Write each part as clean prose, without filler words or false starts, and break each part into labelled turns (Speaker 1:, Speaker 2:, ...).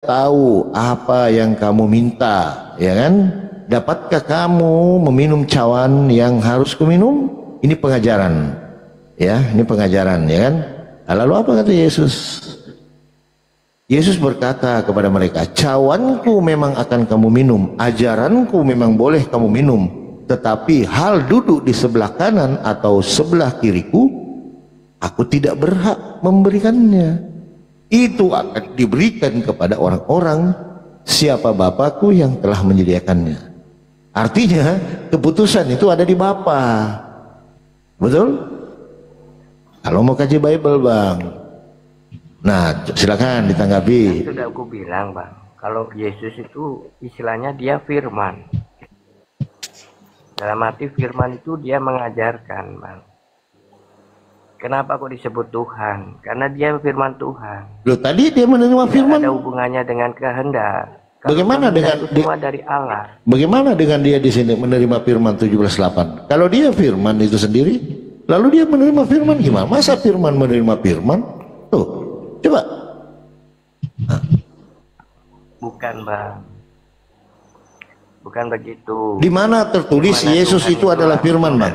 Speaker 1: tahu apa yang kamu minta, ya kan? Dapatkah kamu meminum cawan yang harus kuminum? Ini pengajaran, ya, ini pengajaran, ya kan? Lalu apa kata Yesus? Yesus berkata kepada mereka, cawanku memang akan kamu minum, ajaranku memang boleh kamu minum, tetapi hal duduk di sebelah kanan atau sebelah kiriku, aku tidak berhak memberikannya. Itu akan diberikan kepada orang-orang siapa Bapakku yang telah menyediakannya. Artinya keputusan itu ada di Bapa. Betul? Kalau mau kaji Bible, Bang. Nah, silakan ditanggapi.
Speaker 2: Sudah aku bilang, Bang, kalau Yesus itu istilahnya dia firman. Dalam arti firman itu dia mengajarkan, Bang. Kenapa kok disebut Tuhan? Karena dia firman Tuhan.
Speaker 1: Loh, tadi dia menerima firman.
Speaker 2: Ada hubungannya dengan kehendak.
Speaker 1: Bagaimana dengan
Speaker 2: semua dari Allah?
Speaker 1: Bagaimana dengan dia di sini menerima firman 17:8? Kalau dia firman itu sendiri, lalu dia menerima firman gimana? Masa firman menerima firman? Tuh, coba. Nah.
Speaker 2: Bukan, Bang. Bukan begitu.
Speaker 1: Di mana tertulis Yesus itu adalah firman, Bang?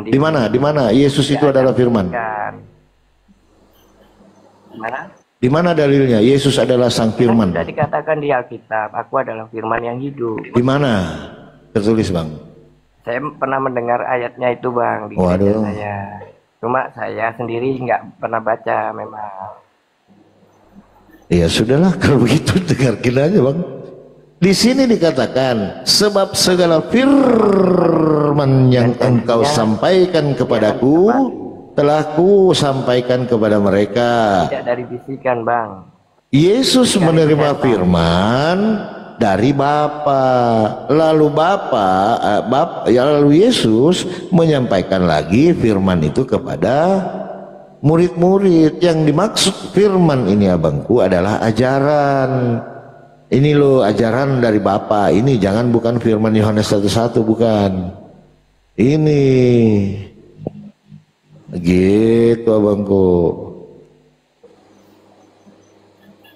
Speaker 1: Di mana? Di mana Yesus itu adalah firman?
Speaker 2: Mana?
Speaker 1: Di mana dalilnya Yesus adalah sang firman?
Speaker 2: Sudah dikatakan di Alkitab, aku adalah firman yang hidup.
Speaker 1: Di mana tertulis, Bang?
Speaker 2: Saya pernah mendengar ayatnya itu, Bang, di gereja saya. Cuma saya sendiri nggak pernah baca memang.
Speaker 1: Ya sudahlah, kalau begitu dengarkan aja, Bang. Di sini dikatakan, sebab segala firman yang engkau sampaikan kepadaku telah ku sampaikan kepada mereka.
Speaker 2: Tidak dari bisikan, Bang.
Speaker 1: Yesus menerima firman dari Bapa. Lalu lalu Yesus menyampaikan lagi firman itu kepada murid-murid. Yang dimaksud firman ini, abangku, adalah ajaran. Ini loh ajaran dari Bapa. Ini jangan bukan firman Yohanes 1:1, bukan. Ini. Gitu, abangku.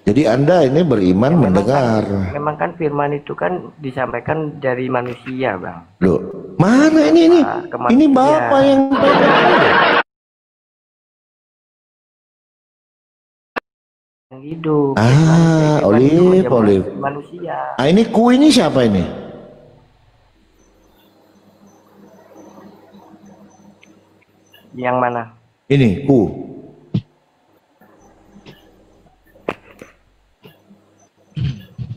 Speaker 1: Jadi Anda ini beriman ya, mendengar.
Speaker 2: Memang kan firman itu kan disampaikan dari manusia, Bang.
Speaker 1: Loh, mana ini? Ini Bapa yang
Speaker 2: hidup.
Speaker 1: Olive.
Speaker 2: Manusia.
Speaker 1: Ah, ini ku ini siapa ini?
Speaker 2: Yang mana?
Speaker 1: Ini ku.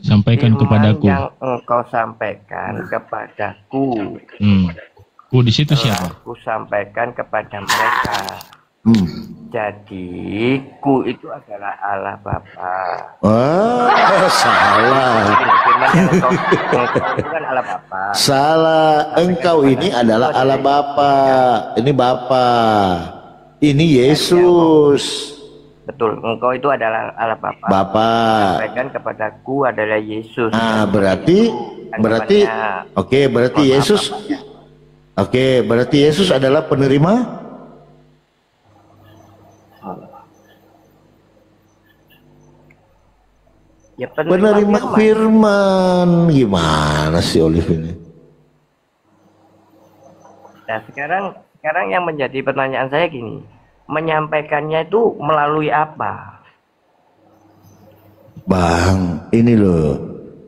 Speaker 3: Sampaikan kepadaku.
Speaker 2: Yang engkau sampaikan kepadaku.
Speaker 3: Ku di situ siapa?
Speaker 2: Aku sampaikan kepada mereka. Jadi ku itu adalah Allah Bapa.
Speaker 1: Salah.
Speaker 2: Engkau itu kan Allah Bapa.
Speaker 1: Salah. Engkau ini adalah Allah Bapa. Ini Bapa. Ini Yesus.
Speaker 2: Betul. Engkau itu adalah Allah Bapa.
Speaker 1: Bapa.
Speaker 2: Sampaikan kepadaku adalah Yesus.
Speaker 1: Berarti berarti Yesus. Berarti Yesus adalah penerima.
Speaker 2: Ya,
Speaker 1: penerima firman. Gimana sih Olive ini?
Speaker 2: Nah, sekarang yang menjadi pertanyaan saya gini, menyampaikannya itu melalui apa?
Speaker 1: Bang, ini loh.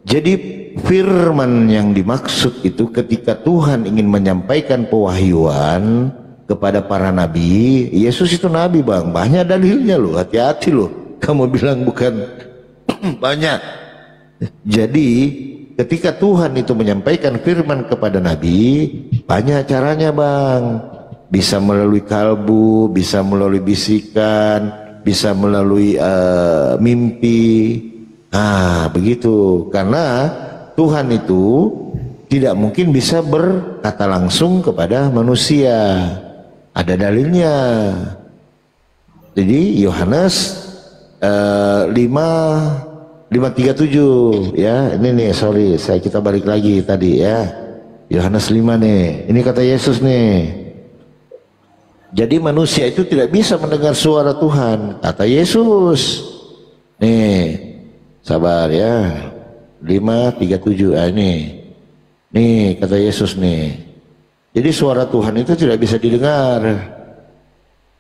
Speaker 1: Jadi firman yang dimaksud itu ketika Tuhan ingin menyampaikan pewahyuan kepada para nabi. Yesus itu nabi, Bang. Banyak dalilnya loh. Hati-hati loh. Kamu bilang bukan banyak. Jadi ketika Tuhan itu menyampaikan firman kepada nabi, banyak caranya, Bang. Bisa melalui kalbu, bisa melalui bisikan, bisa melalui mimpi. Begitu. Karena Tuhan itu tidak mungkin bisa berkata langsung kepada manusia. Ada dalilnya. Jadi Yohanes 5:37 ya. Ini nih, sorry, kita balik lagi tadi ya. Yohanes 5 nih. Ini kata Yesus nih. Jadi manusia itu tidak bisa mendengar suara Tuhan, kata Yesus. Nih, Sabar ya. 5:37. Ini. Nih kata Yesus nih. Jadi suara Tuhan itu tidak bisa didengar.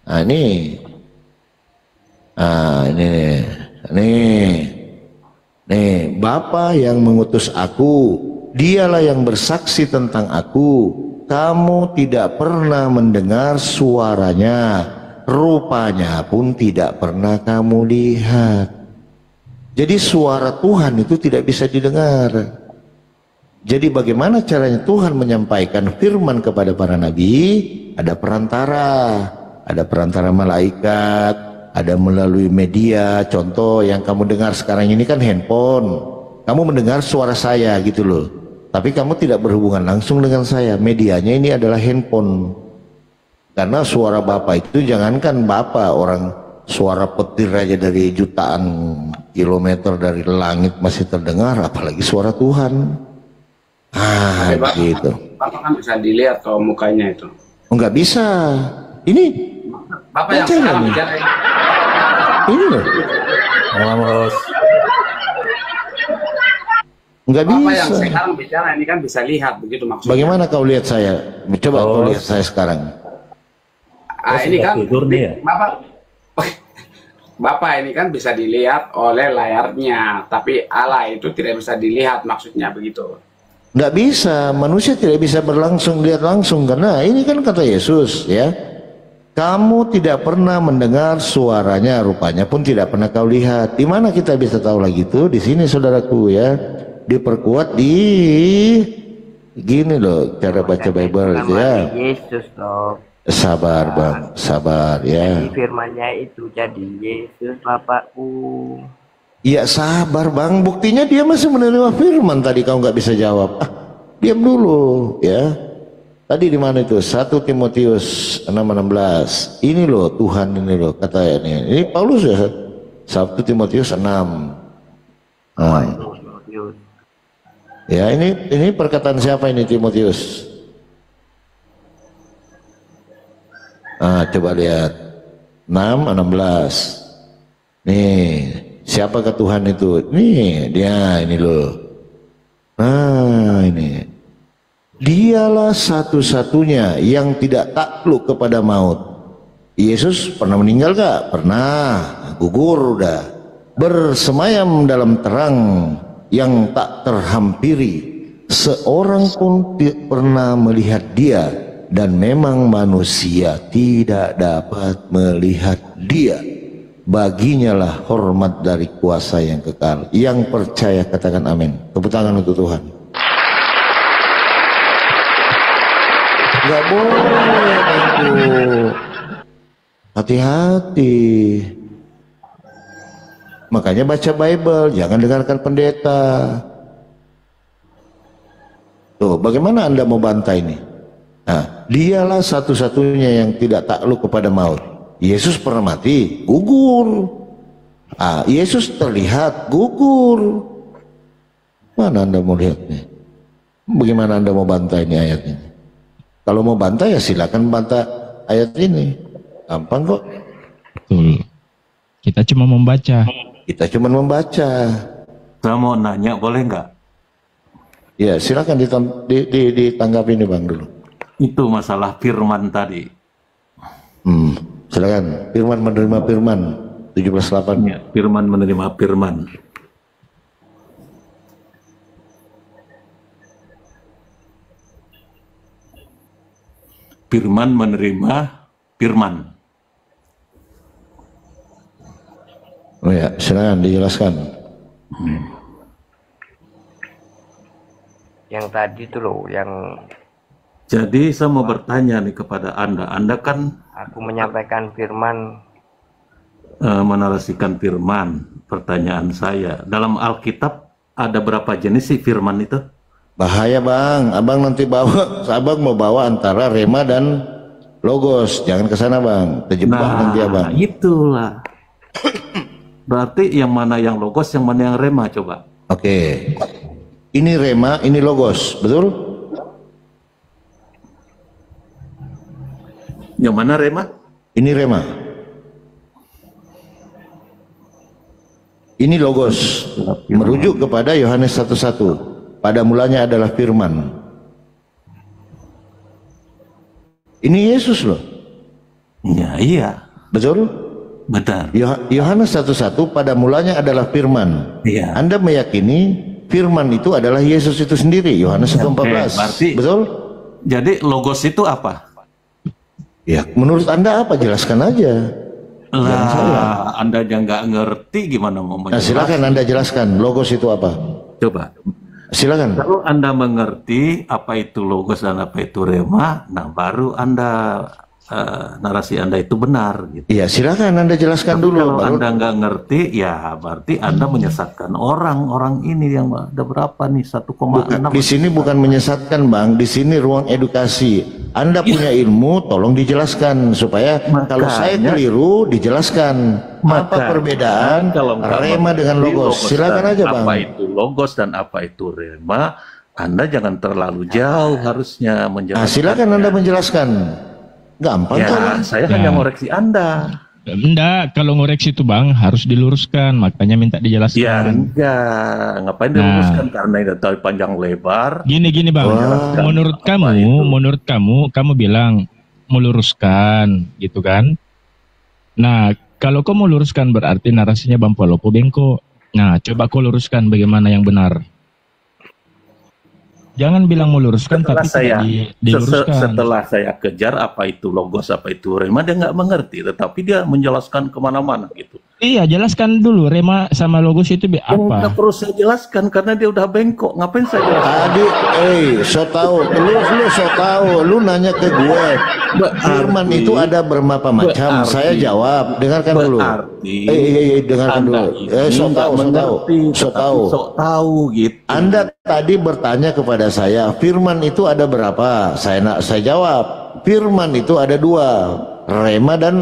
Speaker 1: Nah ini. Nah ini nih. Nih Bapa yang mengutus aku, dialah yang bersaksi tentang aku. Kamu tidak pernah mendengar suaranya, rupanya pun tidak pernah kamu lihat. Jadi suara Tuhan itu tidak bisa didengar. Jadi bagaimana caranya Tuhan menyampaikan firman kepada para nabi? Ada perantara malaikat, ada melalui media. Contoh yang kamu dengar sekarang ini kan handphone. Kamu mendengar suara saya gitu loh. Tapi kamu tidak berhubungan langsung dengan saya. Medianya ini adalah handphone. Karena suara Bapak itu jangankan Bapak, orang suara petir aja dari jutaan kilometer dari langit masih terdengar, apalagi suara Tuhan. Gitu.
Speaker 4: Bapak kan bisa dilihat kalau mukanya itu.
Speaker 1: Enggak bisa. Ini
Speaker 4: Bapak yang sekarang bicara
Speaker 1: ini loh.
Speaker 5: Vamos.
Speaker 1: Enggak
Speaker 4: Bapak
Speaker 1: bisa.
Speaker 4: yang sekarang bicara ini kan bisa lihat begitu maksudnya.
Speaker 1: Bagaimana kau lihat saya? Coba kau lihat saya sekarang.
Speaker 4: Ini kan
Speaker 5: tidur nih ya?
Speaker 4: Bapak ini kan bisa dilihat oleh layarnya, tapi Allah itu tidak bisa dilihat, maksudnya begitu.
Speaker 1: Nggak bisa, manusia tidak bisa lihat langsung karena ini kan kata Yesus ya. Kamu tidak pernah mendengar suaranya, rupanya pun tidak pernah kau lihat. Di mana kita bisa tahu lagi tuh? Di sini saudaraku ya. Diperkuat di gini loh cara baca Bible ya.
Speaker 2: Yesus loh.
Speaker 1: Sabar bang, sabar ya.
Speaker 2: Jadi firmannya itu jadi Yesus Bapakku.
Speaker 1: Iya sabar bang, buktinya dia masih menerima firman tadi kau nggak bisa jawab. Diam dulu ya. Tadi di mana itu? 1 Timotius 6:16. Ini loh Tuhan ini loh katanya ini. Ini Paulus ya. 1 Timotius 6. Ya ini perkataan siapa ini Timotius? Coba lihat 6:16. Nih siapakah Tuhan itu? Nih dia ini loh. Ini dialah satu-satunya yang tidak takluk kepada maut. Yesus pernah meninggal gak? Pernah, gugur udah. Bersemayam dalam terang yang tak terhampiri. Seorang pun tidak pernah melihat dia, dan memang manusia tidak dapat melihat dia. Baginya lah hormat dari kuasa yang kekal. Yang percaya katakan amin. Tepuk tangan untuk Tuhan. Gak boleh itu. Hati-hati. Makanya baca Bible, jangan dengarkan pendeta. Tuh, bagaimana Anda mau bantah ini? Dialah satu-satunya yang tidak takluk kepada maut. Yesus pernah mati, gugur. Yesus terlihat, gugur. Mana Anda mau lihatnya? Bagaimana Anda mau bantah ini ayat ini? Kalau mau bantah ya silakan bantah ayat ini. Gampang kok.
Speaker 3: Betul. Kita cuma membaca.
Speaker 1: Kita cuma membaca.
Speaker 5: Saya mau nanya, boleh nggak?
Speaker 1: Ya silakan ditanggapi ini Bang dulu.
Speaker 5: Itu masalah firman tadi.
Speaker 1: Silakan. Firman menerima firman 17:8.
Speaker 5: Ya, firman menerima firman. Firman menerima firman.
Speaker 1: Oh ya, silakan dijelaskan.
Speaker 2: Yang tadi tuh loh, yang
Speaker 5: Jadi saya mau bertanya nih kepada Anda. Anda kan
Speaker 2: aku menyampaikan firman.
Speaker 5: menarasikan firman. Pertanyaan saya, dalam Alkitab ada berapa jenis sih firman itu?
Speaker 1: Bahaya Bang, Abang nanti Abang mau bawa antara rema dan logos. Jangan ke sana Bang, terjebak nanti Abang.
Speaker 5: Itulah. Berarti yang mana yang logos, yang mana yang rema coba?
Speaker 1: Oke. Ini rema, ini logos, betul?
Speaker 5: Yang mana rema?
Speaker 1: Ini rema. Ini logos, merujuk kepada Yohanes 1:1. Pada mulanya adalah firman. Ini Yesus loh.
Speaker 5: Ya, iya.
Speaker 1: Betul?
Speaker 5: Benar.
Speaker 1: Yohanes 1:1, pada mulanya adalah firman.
Speaker 5: Iya.
Speaker 1: Anda meyakini firman itu adalah Yesus itu sendiri, Yohanes 1:14.
Speaker 5: Berarti,
Speaker 1: betul?
Speaker 5: Jadi logos itu apa?
Speaker 1: Ya, menurut Anda apa? Jelaskan aja.
Speaker 5: Lah, Anda yang nggak ngerti gimana mau
Speaker 1: Nah,
Speaker 5: menjelaskan?
Speaker 1: silakan Anda jelaskan logos itu apa.
Speaker 5: Coba.
Speaker 1: Silakan.
Speaker 5: Kalau Anda mengerti apa itu logos dan apa itu rema, nah baru Anda narasi Anda itu benar gitu.
Speaker 1: Iya, silakan Anda jelaskan
Speaker 5: Tapi
Speaker 1: dulu.
Speaker 5: kalau
Speaker 1: Baru
Speaker 5: Anda nggak ngerti, ya berarti Anda menyesatkan orang ini yang ada berapa nih 1,6.
Speaker 1: di sini bukan menyesatkan, Bang. Di sini ruang edukasi. Anda punya ilmu, tolong dijelaskan supaya kalau saya
Speaker 5: Makanya-
Speaker 1: keliru dijelaskan apa
Speaker 5: Makanya,
Speaker 1: perbedaan
Speaker 5: kalau nggak
Speaker 1: rema dengan
Speaker 5: mengerti
Speaker 1: logos. Silakan
Speaker 5: dan
Speaker 1: aja, Bang.
Speaker 5: Apa itu logos dan apa itu rema, Anda jangan terlalu jauh harusnya
Speaker 1: Nah,
Speaker 5: menjelaskan.
Speaker 1: silakan Anda menjelaskan. Gampang
Speaker 5: Ya,
Speaker 1: kan?
Speaker 5: saya hanya ngoreksi Anda.
Speaker 3: Enggak, kalau ngoreksi itu Bang harus diluruskan, makanya minta
Speaker 5: Ya
Speaker 3: dijelaskan.
Speaker 5: enggak, ngapain
Speaker 3: Nah.
Speaker 5: diluruskan karena ini tahu panjang lebar.
Speaker 3: Gini Bang,
Speaker 1: Wah.
Speaker 3: menurut
Speaker 5: Apa itu?
Speaker 3: kamu bilang meluruskan gitu kan? Nah, kalau kau mau luruskan berarti narasinya Bang Palopo bengkok. Nah, coba kau luruskan bagaimana yang benar. Jangan bilang meluruskan
Speaker 5: Setelah
Speaker 3: tapi
Speaker 5: saya
Speaker 3: tidak diluruskan.
Speaker 5: setelah saya kejar apa itu logos, apa itu rema, dia nggak mengerti, tetapi dia menjelaskan kemana-mana gitu.
Speaker 3: Iya, jelaskan dulu rema sama logos itu
Speaker 5: Yang nggak
Speaker 3: apa?
Speaker 5: perlu saya jelaskan karena dia udah bengkok. Ngapain saya jelaskan?
Speaker 1: Tadi, so tahu, lu so tahu, lu nanya ke gue. Firman
Speaker 5: Berarti-
Speaker 1: itu ada berapa macam?
Speaker 5: berarti-
Speaker 1: Saya jawab, dengarkan dulu.
Speaker 5: Berarti
Speaker 1: Dengarkan
Speaker 5: Anda
Speaker 1: dulu. So
Speaker 5: ini nggak
Speaker 1: tahu,
Speaker 5: mengerti,
Speaker 1: so
Speaker 5: tetapi
Speaker 1: tahu.
Speaker 5: sok tahu gitu.
Speaker 1: Anda tadi bertanya kepada saya, firman itu ada berapa? Saya jawab, firman itu ada 2, rema dan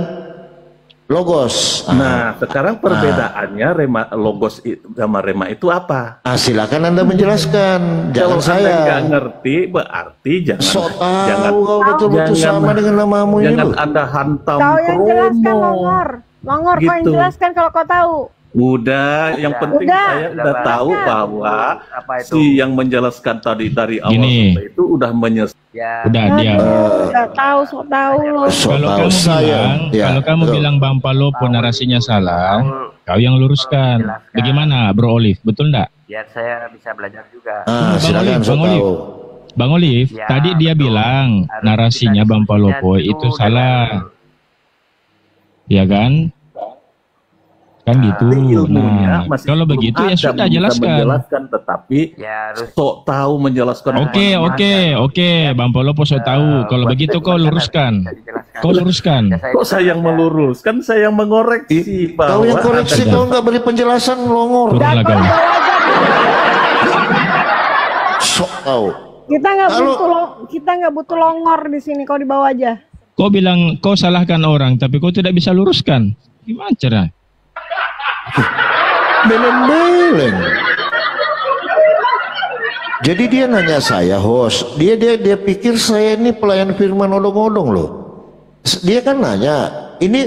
Speaker 1: logos.
Speaker 5: Nah, sekarang perbedaannya logos sama rema itu apa?
Speaker 1: Silakan Anda menjelaskan, jangan
Speaker 5: Kalau Anda nggak
Speaker 1: saya.
Speaker 5: ngerti, berarti jangan
Speaker 1: So
Speaker 5: jangan
Speaker 1: tahu kau betul-betul
Speaker 5: jangan-
Speaker 1: sama dengan namamu ini
Speaker 5: jangan
Speaker 1: loh.
Speaker 5: Anda hantam
Speaker 6: Kau yang jelaskan,
Speaker 5: promo.
Speaker 6: Longor. Longor, kau yang
Speaker 5: Gitu.
Speaker 6: jelaskan kalau kau tahu.
Speaker 5: Udah, yang
Speaker 2: Udah.
Speaker 5: penting
Speaker 6: Udah.
Speaker 5: saya udah tahu
Speaker 6: Udah.
Speaker 5: bahwa
Speaker 2: Apa itu?
Speaker 5: si yang menjelaskan tadi dari awal
Speaker 3: Gini.
Speaker 5: sampai itu udah
Speaker 2: Ya,
Speaker 3: Udah dia.
Speaker 6: Udah tahu, sok tahu lo.
Speaker 1: So
Speaker 3: Kalau
Speaker 1: tahu
Speaker 3: kamu
Speaker 1: saya.
Speaker 3: bilang,
Speaker 1: Ya,
Speaker 3: kalau kamu
Speaker 1: betul.
Speaker 3: bilang Bang Palopo narasinya salah, kau yang luruskan.
Speaker 2: Jelaskan.
Speaker 3: Bagaimana, Bro Olive? Betul enggak?
Speaker 2: biar saya bisa belajar juga.
Speaker 3: Bang
Speaker 1: Silakan
Speaker 3: Olive,
Speaker 1: so
Speaker 3: Bang Olive.
Speaker 1: tahu.
Speaker 3: Bang Olive,
Speaker 2: Ya,
Speaker 3: tadi dia
Speaker 2: betul.
Speaker 3: bilang
Speaker 2: Harus
Speaker 3: narasinya
Speaker 2: kita
Speaker 3: Bang Palopo
Speaker 2: diskusikan
Speaker 3: itu
Speaker 2: dulu
Speaker 3: salah, ya kan? Kan gitu.
Speaker 5: Tapi ilmunya
Speaker 3: Nah,
Speaker 5: masih
Speaker 3: kalau
Speaker 5: belum
Speaker 3: begitu ya
Speaker 5: ada,
Speaker 3: sudah
Speaker 5: belum bisa
Speaker 3: jelaskan.
Speaker 5: menjelaskan, tetapi
Speaker 2: Ya harus
Speaker 5: sok tahu menjelaskan.
Speaker 3: Oke, Bang Palopo so tahu. Kalau
Speaker 2: buat
Speaker 3: begitu
Speaker 2: saya
Speaker 3: kau
Speaker 2: bisa
Speaker 3: luruskan.
Speaker 2: dijelaskan.
Speaker 3: Kau luruskan.
Speaker 2: Ya,
Speaker 5: Kok saya yang meluruskan, saya yang mengoreksi.
Speaker 1: Kau yang
Speaker 5: bahwa
Speaker 1: koreksi,
Speaker 3: ada-
Speaker 1: kau nggak beri penjelasan, longor.
Speaker 3: Turunlah kau.
Speaker 1: Sok tahu.
Speaker 6: Kita nggak
Speaker 1: Kalau-
Speaker 6: butuh kita nggak butuh Longor di sini, kau dibawa aja.
Speaker 3: Kau bilang kau salahkan orang, tapi kau tidak bisa luruskan. Gimana cara?
Speaker 1: Beleng-beleng. Jadi dia nanya saya, host. Dia pikir saya ini pelayan firman odong-odong loh. Dia kan nanya, ini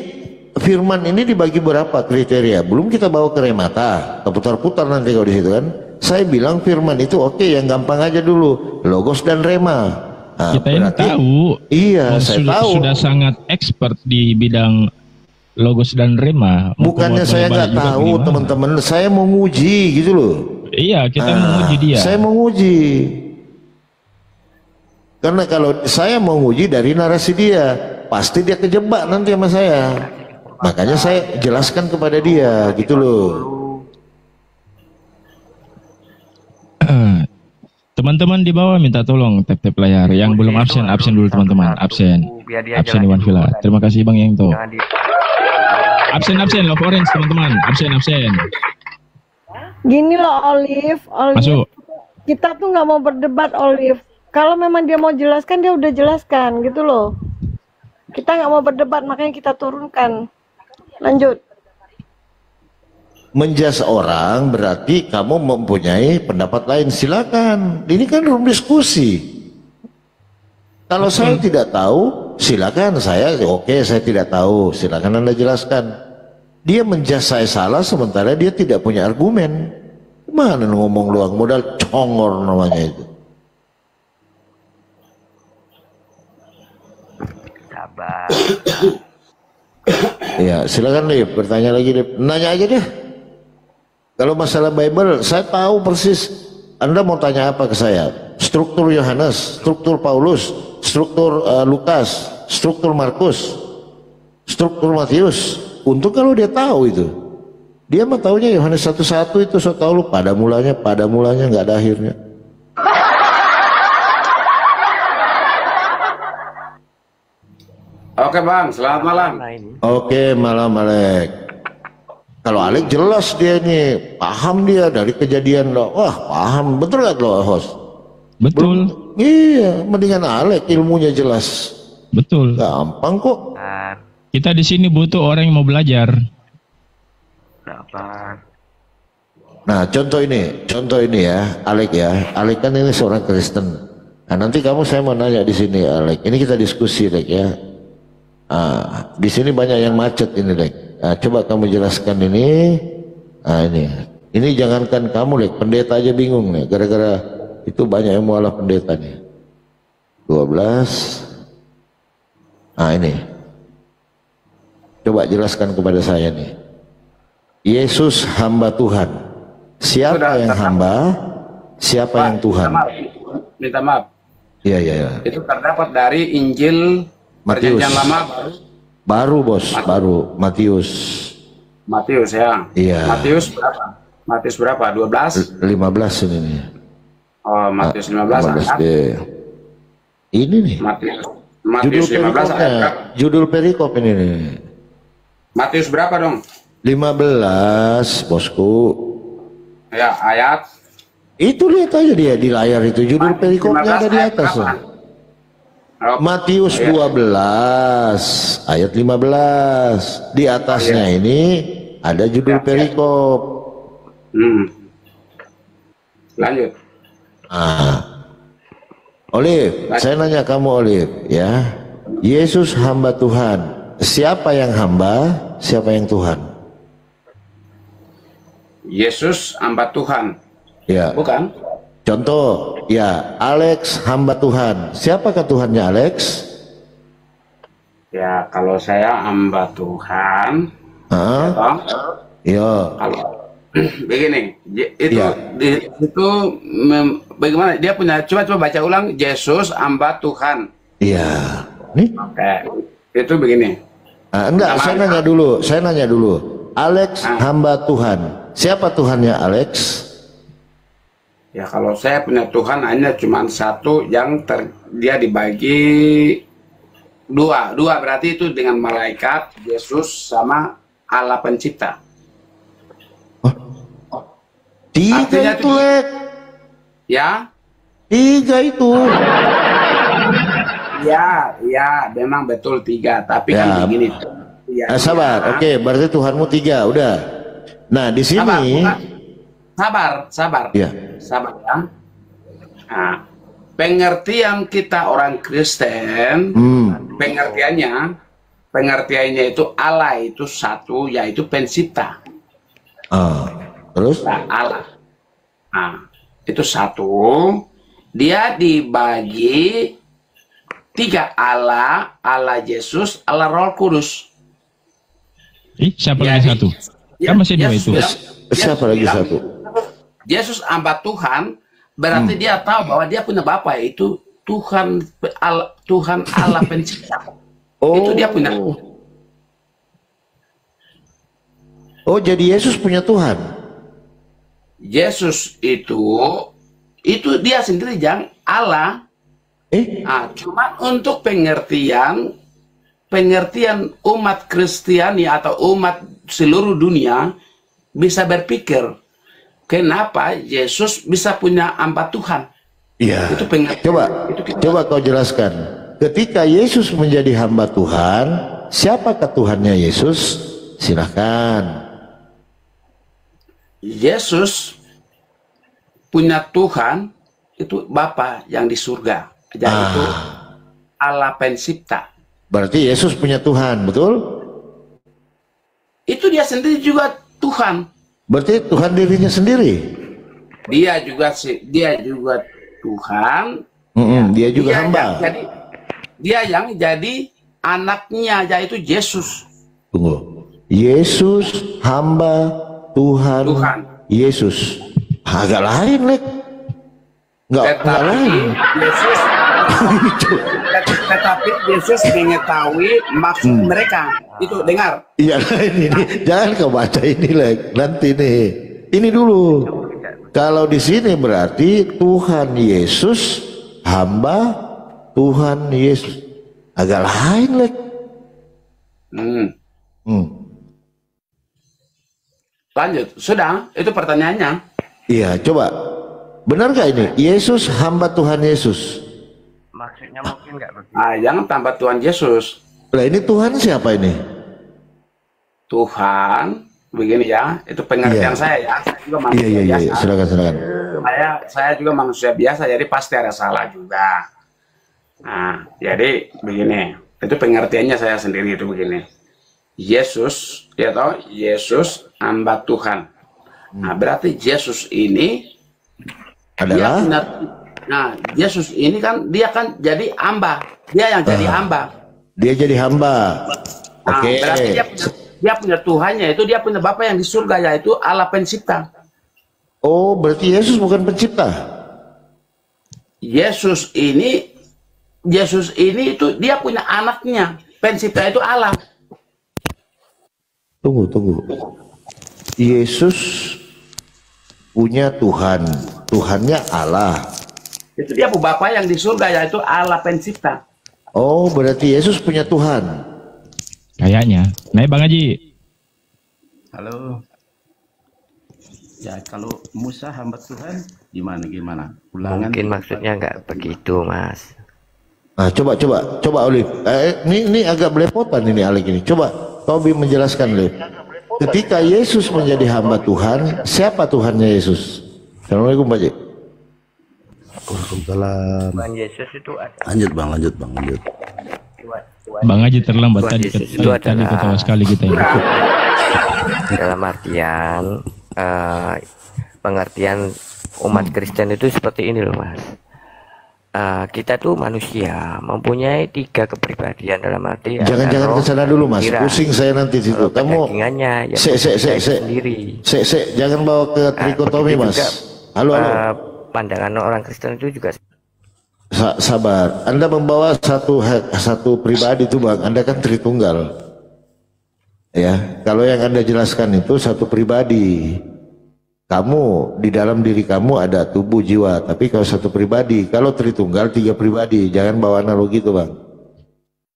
Speaker 1: firman ini dibagi berapa kriteria? Belum kita bawa ke remata, putar-putar nanti kalau di situ kan. Saya bilang firman itu oke, yang gampang aja dulu, logos dan rema. Nah,
Speaker 3: Kita ini
Speaker 1: berarti-
Speaker 3: tahu.
Speaker 1: Iya,
Speaker 3: dan
Speaker 1: saya
Speaker 3: sudah,
Speaker 1: tahu.
Speaker 3: sudah sangat expert di bidang logos dan rema. Mau
Speaker 1: Bukannya
Speaker 3: keluar
Speaker 1: saya
Speaker 3: balik
Speaker 1: nggak
Speaker 3: juga
Speaker 1: tahu,
Speaker 3: bagaimana?
Speaker 1: teman-teman. Saya mau nguji gitu loh.
Speaker 3: Iya, kita menguji dia.
Speaker 1: Saya mau nguji. Karena kalau saya mau nguji dari narasi dia, pasti dia kejebak nanti sama saya. Makanya saya jelaskan kepada dia, gitu loh.
Speaker 3: Teman-teman di bawah minta tolong tap-tap layar. Yang belum absen, absen dulu teman-teman. Absen.
Speaker 2: Biar dia
Speaker 3: Absen
Speaker 2: jelasin
Speaker 3: Iwan Villa.
Speaker 2: dulu.
Speaker 3: Terima kasih Bang Yengto.
Speaker 2: Jangan di
Speaker 3: Absen, love orange teman-teman. Absen.
Speaker 6: Gini loh, Olive.
Speaker 3: Masuk.
Speaker 6: Kita tuh nggak mau berdebat, Olive. Kalau memang dia mau jelaskan, dia udah jelaskan, gitu loh. Kita nggak mau berdebat, makanya kita turunkan. Lanjut.
Speaker 1: Menjas orang berarti kamu mempunyai pendapat lain, silakan. Ini kan room diskusi. Kalau saya tidak tahu, silakan. Saya tidak tahu, silakan Anda jelaskan. Dia menjudge saya salah sementara dia tidak punya argumen. Mana ngomong doang, modal congor namanya itu.
Speaker 2: Sabar.
Speaker 1: Ya, silakan Lip, bertanya lagi Lip. Nanya aja deh. Kalau masalah Bible, saya tahu persis. Anda mau tanya apa ke saya? Struktur Yohanes, struktur Paulus, struktur Lukas, struktur Markus, struktur Matius. Untuk kalau dia tahu itu. Dia mah taunya Yohanes 1:1 itu, so tahu lu pada mulanya nggak ada akhirnya.
Speaker 4: Oke Bang, selamat malam.
Speaker 2: Nah ini.
Speaker 1: Oke, malam Alek. Kalau Alek jelas dia ini, paham dia dari kejadian lo. Wah, paham. Betul gak lo, host?
Speaker 3: Betul,
Speaker 1: Iya, mendingan Alek ilmunya jelas.
Speaker 3: betul.
Speaker 1: Gampang kok.
Speaker 2: Sabar.
Speaker 3: Kita di sini butuh orang yang mau belajar.
Speaker 2: Sabar.
Speaker 1: Nah, contoh ini ya, Alek ya. Alek kan ini seorang Kristen. Nah, nanti saya mau nanya di sini, Alek. Ini kita diskusi, Alek ya. Di sini banyak yang macet ini, Alek. Nah, coba kamu jelaskan ini. Nah, ini jangankan kamu, Alek. Pendeta aja bingung nih, gara-gara itu banyak yang mualaf pendeta nih. 12. Nah, ini. Coba jelaskan kepada saya nih. Yesus hamba Tuhan. Siapa
Speaker 4: Sudah,
Speaker 1: yang hamba? Siapa yang Tuhan?
Speaker 4: Minta maaf.
Speaker 1: Iya.
Speaker 4: Itu terdapat dari Injil
Speaker 1: Matius.
Speaker 4: Perjanjian Lama
Speaker 1: Baru bos, baru Matius.
Speaker 4: Matius ya.
Speaker 1: Iya.
Speaker 4: Matius berapa? Matius berapa? 12?
Speaker 1: 15 ini nih.
Speaker 4: Oh, Matius 15 ayat.
Speaker 1: Ini nih.
Speaker 4: Matius 15 ayat berapa?
Speaker 1: Judul perikop ini nih.
Speaker 4: Matius berapa dong?
Speaker 1: 15 bosku.
Speaker 4: Ya, ayat.
Speaker 1: Itu lihat aja dia di layar itu. Judul perikopnya ada di atas.
Speaker 4: Oh,
Speaker 1: Matius
Speaker 4: iya.
Speaker 1: 12 ayat 15. Di atasnya ini ada judul perikop.
Speaker 4: Lanjut.
Speaker 1: Olive, saya nanya kamu Olive ya. Yesus hamba Tuhan. Siapa yang hamba? Siapa yang Tuhan?
Speaker 4: Yesus hamba Tuhan.
Speaker 1: Ya.
Speaker 4: Bukan?
Speaker 1: Contoh, ya Alex hamba Tuhan. Siapakah Tuhannya Alex?
Speaker 4: Ya, kalau saya hamba Tuhan. Ya, toh?
Speaker 1: Ya.
Speaker 4: Kalau begini, itu
Speaker 1: Ya.
Speaker 4: bagaimana dia punya, coba baca ulang, Yesus hamba Tuhan.
Speaker 1: Iya. Nih.
Speaker 4: Oke, itu begini.
Speaker 1: Enggak, saya nanya dulu. Alex hamba Tuhan. Siapa Tuhannya Alex?
Speaker 4: Ya, kalau saya punya Tuhan hanya cuma satu yang dia dibagi dua berarti itu dengan malaikat, Yesus sama Allah pencipta.
Speaker 1: Tiga
Speaker 4: Artinya
Speaker 1: itu, Lek.
Speaker 4: Ya?
Speaker 1: 3 itu.
Speaker 4: Ya, memang betul 3, tapi
Speaker 1: Ya.
Speaker 4: kan begini. Ya,
Speaker 1: Sabar, oke, berarti Tuhanmu 3, udah. Nah, di sini.
Speaker 4: Sabar.
Speaker 1: Ya.
Speaker 4: Sabar ya. Nah, pengertian kita orang Kristen, pengertiannya itu Allah itu satu, yaitu pencipta.
Speaker 1: Terus?
Speaker 4: Nah, Allah. Nah, itu satu. Dia dibagi 3, Allah Yesus, Allah Roh Kudus.
Speaker 3: Siapa lagi satu? Kan masih 2 itu.
Speaker 1: Siapa lagi satu?
Speaker 4: Yesus hamba Tuhan, berarti dia tahu bahwa dia punya Bapa, yaitu Tuhan Allah pencipta. Itu dia punya.
Speaker 1: Oh, jadi Yesus punya Tuhan.
Speaker 4: Yesus itu dia sendiri yang Allah. Cuma untuk pengertian umat Kristiani atau umat seluruh dunia bisa berpikir kenapa Yesus bisa punya hamba Tuhan.
Speaker 1: Iya.
Speaker 4: Itu pengertian.
Speaker 1: Coba kau jelaskan. Ketika Yesus menjadi hamba Tuhan, siapakah Tuhannya Yesus? Silahkan.
Speaker 4: Yesus punya Tuhan itu Bapa yang di surga, yaitu Allah pencipta.
Speaker 1: Berarti Yesus punya Tuhan, betul?
Speaker 4: itu dia sendiri juga Tuhan.
Speaker 1: Berarti Tuhan dirinya sendiri.
Speaker 4: Dia juga Tuhan.
Speaker 1: Dia juga
Speaker 4: Dia
Speaker 1: hamba.
Speaker 4: dia yang jadi anaknya, yaitu Yesus.
Speaker 1: Tunggu. Yesus hamba Tuhan. Yesus. Agak lain, Lek. Enggak lain.
Speaker 4: Yesus tetapi Yesus mengetahui maksud mereka. Itu dengar.
Speaker 1: Iya, ini jangan kau baca ini, Lek. Nanti nih. Ini dulu. Kalau di sini berarti Tuhan Yesus hamba Tuhan Yesus. Agak lain, Lek.
Speaker 4: Lanjut. Sudah, itu pertanyaannya.
Speaker 1: Iya, coba. Benar gak ini? Yesus hamba Tuhan Yesus.
Speaker 2: Maksudnya mungkin nggak begitu.
Speaker 4: Jangan tambah Tuhan Yesus.
Speaker 1: Lah ini Tuhan siapa ini?
Speaker 4: Tuhan, begini ya, itu pengertian saya ya. Saya juga manusia
Speaker 1: Iya.
Speaker 4: biasa.
Speaker 1: Silakan.
Speaker 4: Saya juga manusia biasa, jadi pasti ada salah juga. Nah, jadi begini, itu pengertiannya saya sendiri itu begini. Yesus, ya tahu, Yesus hamba Tuhan. Nah, berarti Yesus ini
Speaker 1: Adalah
Speaker 4: Yesus ini kan dia kan jadi hamba, dia yang jadi hamba.
Speaker 1: dia jadi hamba.
Speaker 4: Nah,
Speaker 1: Oke.
Speaker 4: berarti dia punya Tuhannya, itu dia punya Bapa yang di surga, yaitu Allah pencipta.
Speaker 1: Oh, berarti Yesus bukan pencipta.
Speaker 4: Yesus ini itu dia punya anaknya, pencipta itu Allah.
Speaker 1: Tunggu. Yesus punya Tuhan. Tuhannya Allah.
Speaker 4: Itu dia punya Bapa yang di surga, yaitu Allah pencipta.
Speaker 1: Oh, berarti Yesus punya Tuhan.
Speaker 3: Kayaknya. Naik Bang Haji.
Speaker 7: Halo. Ya kalau Musa hamba Tuhan gimana? Ulangan.
Speaker 2: Mungkin maksudnya nggak begitu, Mas.
Speaker 1: Nah, coba Olive. Ini agak belepotan ini Alek ini. Coba Tobi menjelaskan, Olive. Ketika Yesus menjadi hamba Tuhan, siapa Tuhannya Yesus? Assalamualaikum Pak Ji.
Speaker 8: Waalaikumsalam.
Speaker 2: Tuhan Yesus itu ada.
Speaker 8: Lanjut bang.
Speaker 3: Bang Haji terlambat
Speaker 2: Tuhan
Speaker 3: tadi.
Speaker 2: Yesus itu
Speaker 3: Tadi
Speaker 2: adalah-
Speaker 3: ketawa sekali kita ini.
Speaker 2: Dalam artian pengertian umat Kristen itu seperti ini loh, Mas. Kita tuh manusia mempunyai 3 kepribadian dalam arti
Speaker 1: Jangan ke sana dulu Mas.
Speaker 2: pikiran.
Speaker 1: Pusing saya nanti situ.
Speaker 2: Kalau
Speaker 1: Kamu
Speaker 2: kedagingannya yang
Speaker 1: se
Speaker 2: sendiri.
Speaker 1: jangan bawa ke trikotomi
Speaker 2: begitu
Speaker 1: Mas.
Speaker 2: juga,
Speaker 1: Halo.
Speaker 2: pandangan orang Kristen itu juga
Speaker 1: Sabar. Anda membawa satu pribadi itu Bang. Anda kan Tritunggal. Ya, kalau yang Anda jelaskan itu satu pribadi. Kamu di dalam diri kamu ada tubuh jiwa, tapi kalau satu pribadi, kalau Tritunggal 3 pribadi, jangan bawa analogi itu Bang.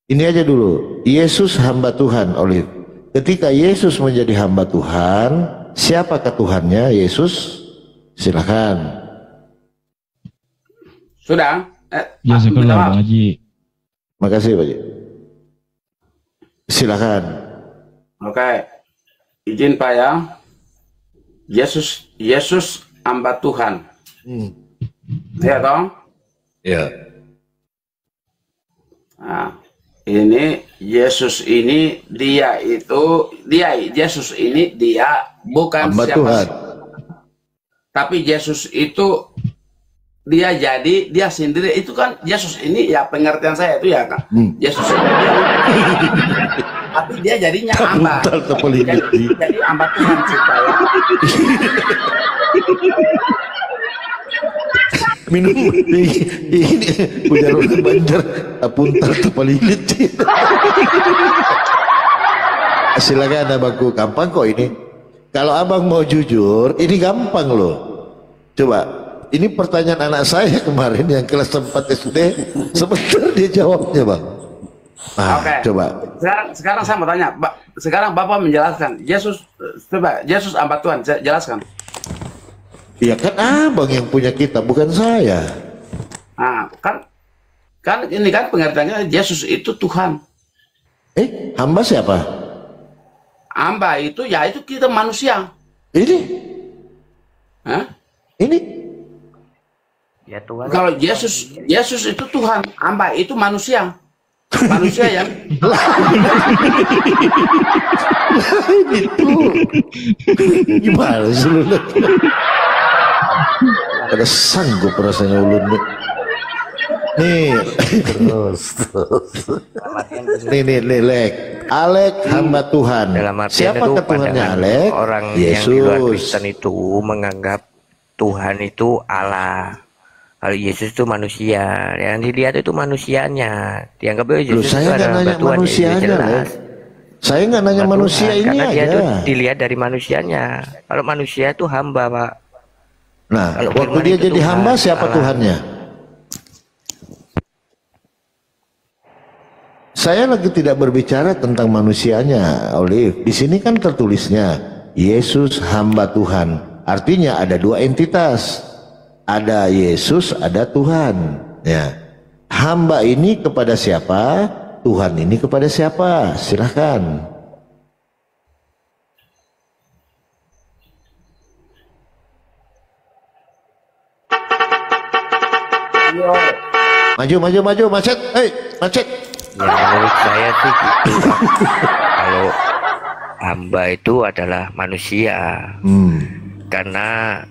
Speaker 1: Ini aja dulu, Yesus hamba Tuhan, Olive. Ketika Yesus menjadi hamba Tuhan, siapakah Tuhannya Yesus? Silakan.
Speaker 4: Sudah?
Speaker 3: Ya sekolah Bang Haji.
Speaker 1: Makasih Pak Ji. Silakan.
Speaker 4: Oke. Izin Pak ya. Yesus hamba Tuhan. Ya toh?
Speaker 1: Ya.
Speaker 4: Nah, ini Yesus ini Yesus ini bukan
Speaker 1: Hamba
Speaker 4: siapa
Speaker 1: Tuhan.
Speaker 4: tapi Yesus itu dia sendiri itu kan. Yesus ini ya pengertian saya itu ya Kak. Yesus ini tapi dia jadinya hamba. Jadi hamba Tuhan supaya
Speaker 1: Minum ini punya orang Banjar apuntal tepalilit. Silakan abangku, gampang kok ini. Kalau abang mau jujur, ini gampang loh. Coba, ini pertanyaan anak saya kemarin yang kelas 4 SD, sebentar dia jawabnya bang. Nah,
Speaker 4: Oke.
Speaker 1: coba.
Speaker 4: Sekarang saya mau tanya, sekarang Bapak menjelaskan Yesus hamba Tuhan, jelaskan.
Speaker 1: Ya kan abang yang punya kitab, bukan saya.
Speaker 4: Nah, kan ini kan pengertiannya Yesus itu Tuhan.
Speaker 1: Hamba siapa?
Speaker 4: Hamba itu ya itu kita manusia.
Speaker 1: Ini?
Speaker 4: Hah?
Speaker 1: Ini?
Speaker 2: ya Tuhan.
Speaker 4: Kalau Yesus itu Tuhan, hamba itu manusia. Manusia yang
Speaker 1: Itu gimana sih lu? Ada sanggup rasanya ulun nih. Nih, Lek. Alek hamba Tuhan.
Speaker 2: Dalam artian
Speaker 1: Siapa
Speaker 2: itu
Speaker 1: ketuhannya
Speaker 2: pandangan
Speaker 1: Alek?
Speaker 2: orang yang di luar
Speaker 1: Yesus.
Speaker 2: Kristen itu menganggap Tuhan itu Allah. Kalau Yesus itu manusia, yang dilihat itu manusianya. Dianggap
Speaker 1: Loh,
Speaker 2: Yesus
Speaker 1: saya
Speaker 2: itu
Speaker 1: nggak
Speaker 2: adalah
Speaker 1: nanya
Speaker 2: Tuhan, ya,
Speaker 1: manusianya,
Speaker 2: itu jelas.
Speaker 1: Lek. Saya nggak nanya
Speaker 2: Hamba
Speaker 1: manusia
Speaker 2: Tuhan,
Speaker 1: ini
Speaker 2: karena dia itu
Speaker 1: aja.
Speaker 2: dilihat dari manusianya. Kalau manusia itu hamba, Pak.
Speaker 1: Nah,
Speaker 2: Kalau
Speaker 1: waktu
Speaker 2: firman
Speaker 1: dia
Speaker 2: itu
Speaker 1: jadi
Speaker 2: Tuhan,
Speaker 1: hamba, siapa
Speaker 2: Allah.
Speaker 1: Tuhannya? Saya lagi tidak berbicara tentang manusianya, Olive. Di sini kan tertulisnya Yesus hamba Tuhan. Artinya ada dua entitas. Ada Yesus, ada Tuhan. Ya. Hamba ini kepada siapa? Tuhan ini kepada siapa? Silahkan. Maju, macet. Macet.
Speaker 2: Ya menurut saya sih gitu, Pak. Kalau hamba itu adalah manusia. Karena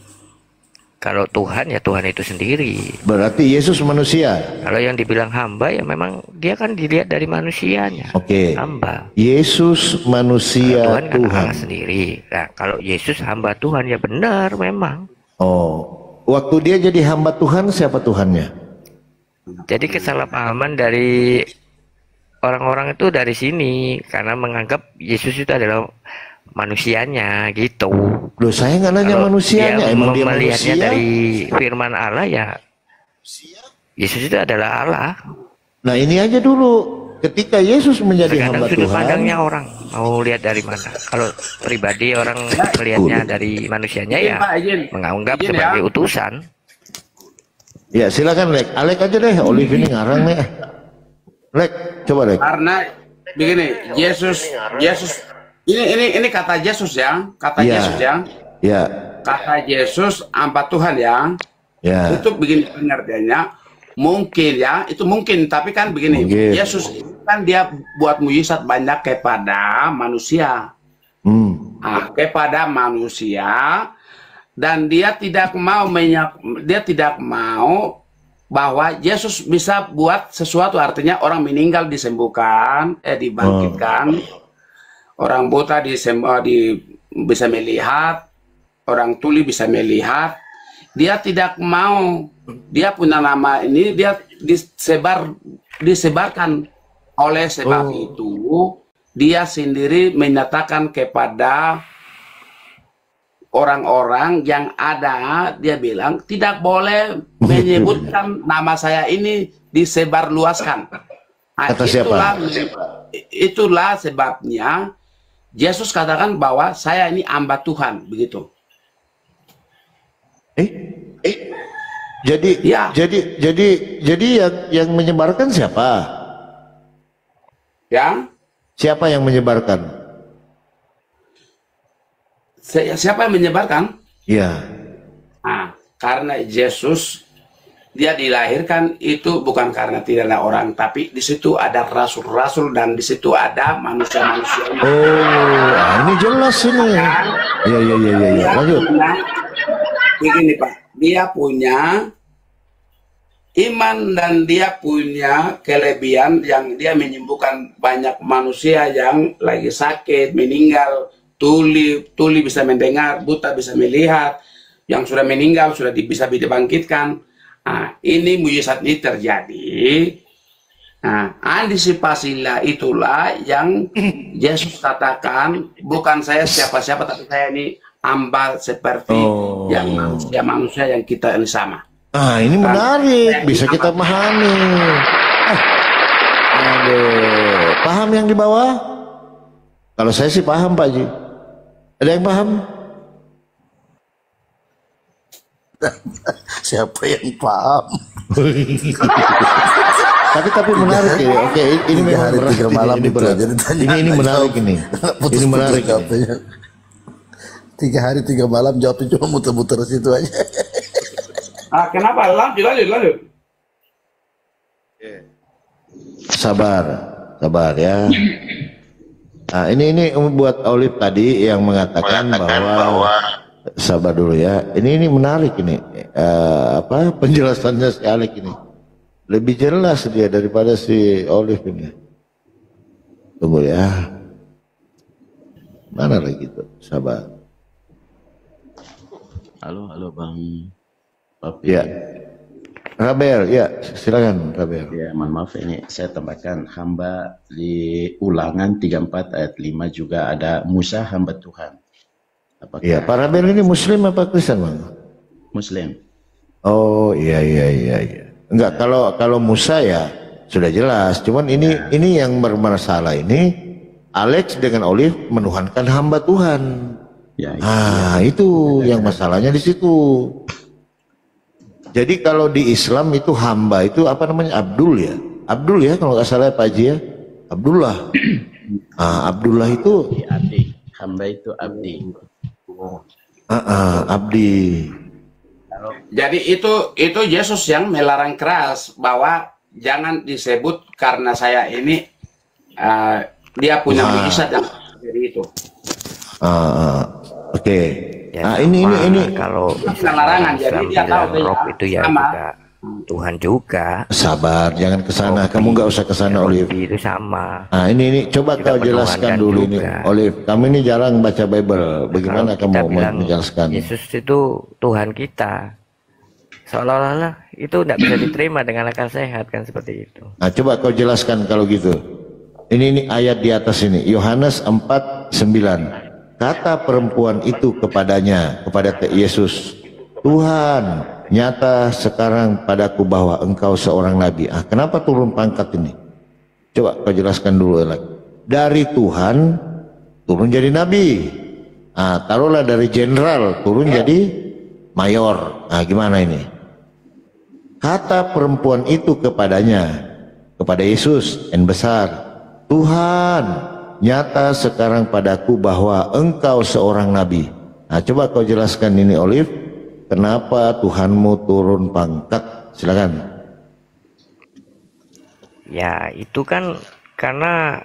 Speaker 2: kalau Tuhan ya Tuhan itu sendiri.
Speaker 1: Berarti Yesus manusia.
Speaker 2: Kalau yang dibilang hamba ya memang dia kan dilihat dari manusianya.
Speaker 1: Oke.
Speaker 2: Hamba.
Speaker 1: Yesus manusia
Speaker 2: Tuhan kan
Speaker 1: Tuhan.
Speaker 2: Allah sendiri. Nah, kalau Yesus hamba Tuhan ya benar memang.
Speaker 1: Oh, waktu dia jadi hamba Tuhan, siapa Tuhannya?
Speaker 2: Jadi kesalahpahaman dari orang-orang itu dari sini karena menganggap Yesus itu adalah manusianya gitu.
Speaker 1: Loh, saya nggak nanya
Speaker 2: Kalau
Speaker 1: manusianya, emang dia
Speaker 2: melihatnya
Speaker 1: manusia?
Speaker 2: dari firman Allah ya Yesus itu adalah Allah.
Speaker 1: Nah, ini aja dulu. Ketika Yesus menjadi
Speaker 2: Terkadang
Speaker 1: hamba
Speaker 2: sudut
Speaker 1: Tuhan,
Speaker 2: pandangnya orang mau lihat dari mana. Kalau pribadi orang melihatnya dari manusianya ya
Speaker 4: Pak, izin.
Speaker 2: menganggap
Speaker 4: Izin
Speaker 2: sebagai
Speaker 4: ya.
Speaker 2: utusan.
Speaker 1: ya silakan Lek. Alek aja deh, Olive ini ngarang nih. Lek, coba Lek.
Speaker 4: Karena begini, Yesus ini kata Yesus ya, kata
Speaker 1: Iya.
Speaker 4: Yesus ya,
Speaker 1: Ya,
Speaker 4: kata Yesus hamba Tuhan ya.
Speaker 1: ya.
Speaker 4: Itu begini pengertiannya. Mungkin ya, itu mungkin, tapi kan begini,
Speaker 1: Mungkin.
Speaker 4: Yesus itu kan dia buat mujizat banyak kepada manusia. Kepada manusia, dan dia tidak mau bahwa Yesus bisa buat sesuatu, artinya orang meninggal disembuhkan, dibangkitkan, orang buta bisa melihat, orang tuli bisa melihat. Dia tidak mau, dia punya nama ini dia disebarkan. Oleh sebab itu dia sendiri menyatakan kepada orang-orang yang ada, dia bilang tidak boleh menyebutkan nama saya ini disebarluaskan. Nah,
Speaker 1: Kata siapa?
Speaker 4: itulah sebabnya Yesus katakan bahwa saya ini hamba Tuhan, begitu.
Speaker 1: Jadi,
Speaker 4: Ya.
Speaker 1: jadi yang menyebarkan siapa?
Speaker 4: Ya,
Speaker 1: Siapa yang menyebarkan?
Speaker 4: siapa yang menyebarkan?
Speaker 1: Ya.
Speaker 4: Nah, karena Yesus dia dilahirkan itu bukan karena tidak ada orang, tapi di situ ada rasul-rasul dan di situ ada manusia-manusia.
Speaker 1: Ini jelas ini. Ya. Lanjut.
Speaker 4: Begini Pak, dia punya iman dan dia punya kelebihan yang dia menyembuhkan banyak manusia yang lagi sakit, meninggal, tuli bisa mendengar, buta bisa melihat, yang sudah meninggal sudah bisa dibangkitkan. Nah, ini mujizat ini terjadi. Nah, antisipasilah itulah yang Yesus katakan, bukan saya siapa-siapa, tapi saya ini hamba seperti yang manusia yang kita ini sama.
Speaker 1: Ini menarik, bisa kita pahami. Aduh, paham yang di bawah? Kalau saya sih paham Pak Ji. Ada yang paham?
Speaker 8: Siapa yang paham?
Speaker 1: Tapi menarik ya. Oke, ini
Speaker 8: Tiga
Speaker 1: memang
Speaker 8: hari
Speaker 1: berat,
Speaker 8: tiga malam
Speaker 1: ini
Speaker 8: itu
Speaker 1: berat.
Speaker 8: aja ditanya.
Speaker 1: Ini menarik ini. Ini menarik.
Speaker 8: Katanya. 3 hari 3 malam jawabnya cuma muter-muter situ aja.
Speaker 4: Kenapa? Lanjut.
Speaker 1: sabar, sabar ya. Nah, ini buat Olive tadi yang mengatakan bahwa sabar dulu ya. Ini menarik ini. Penjelasannya si Alex ini. Lebih jelas dia daripada si Olive ini. Tunggu ya. Mana lagi tuh? Sabar.
Speaker 7: Halo Bang Papi.
Speaker 1: Ya. Rabel, ya silakan Rabel.
Speaker 7: Ya, mohon maaf ini saya tambahkan hamba di Ulangan 34 ayat 5 juga ada Musa hamba Tuhan. Apakah
Speaker 1: Ya, Pak Rabel ini Muslim apa Kristen, Bang?
Speaker 7: Muslim?
Speaker 1: Oh, iya. Enggak, kalau Musa ya sudah jelas. Cuman ini yang bermasalah ini Alex dengan Olive menuhankan hamba Tuhan.
Speaker 7: Ya,
Speaker 1: itu yang masalahnya di situ. Jadi kalau di Islam itu hamba itu apa namanya? Abdul ya. Abdul ya kalau nggak salah Pak Haji ya. Abdullah. Abdullah itu
Speaker 7: abdi. Hamba itu abdi.
Speaker 1: abdi.
Speaker 4: Jadi itu Yesus yang melarang keras bahwa jangan disebut karena saya ini dia punya mujizat yang seperti itu.
Speaker 1: Oke.
Speaker 2: Ya,
Speaker 1: ini
Speaker 2: kalau
Speaker 4: larangan, jadi dia tahu
Speaker 2: roh itu ya
Speaker 4: sama.
Speaker 2: juga Tuhan juga.
Speaker 1: Sabar, jangan kesana. Kamu nggak usah kesana, Olive.
Speaker 2: Itu sama.
Speaker 1: Nah ini coba
Speaker 2: Kita
Speaker 1: kau jelaskan dulu
Speaker 2: juga.
Speaker 1: ini, Olive. Kamu ini jarang baca Bible. Bagaimana
Speaker 2: Kalau kita
Speaker 1: kamu
Speaker 2: bilang
Speaker 1: menjelaskan?
Speaker 2: Yesus itu Tuhan kita, seolah-olah itu tidak bisa diterima dengan akal sehat kan seperti itu.
Speaker 1: Nah coba kau jelaskan kalau gitu. Ini ayat di atas ini, Yohanes 4:9. Kata perempuan itu kepada Yesus, Tuhan, nyata sekarang padaku bahwa engkau seorang nabi. Kenapa turun pangkat ini? Coba kau jelaskan dulu. Dari Tuhan turun jadi nabi. Taruhlah dari jenderal turun jadi mayor. Gimana ini? Kata perempuan itu kepada Yesus yang besar, Tuhan, nyata sekarang padaku bahwa engkau seorang nabi. Coba kau jelaskan ini, Olive. Kenapa Tuhanmu turun pangkat? Silakan.
Speaker 2: Ya itu kan karena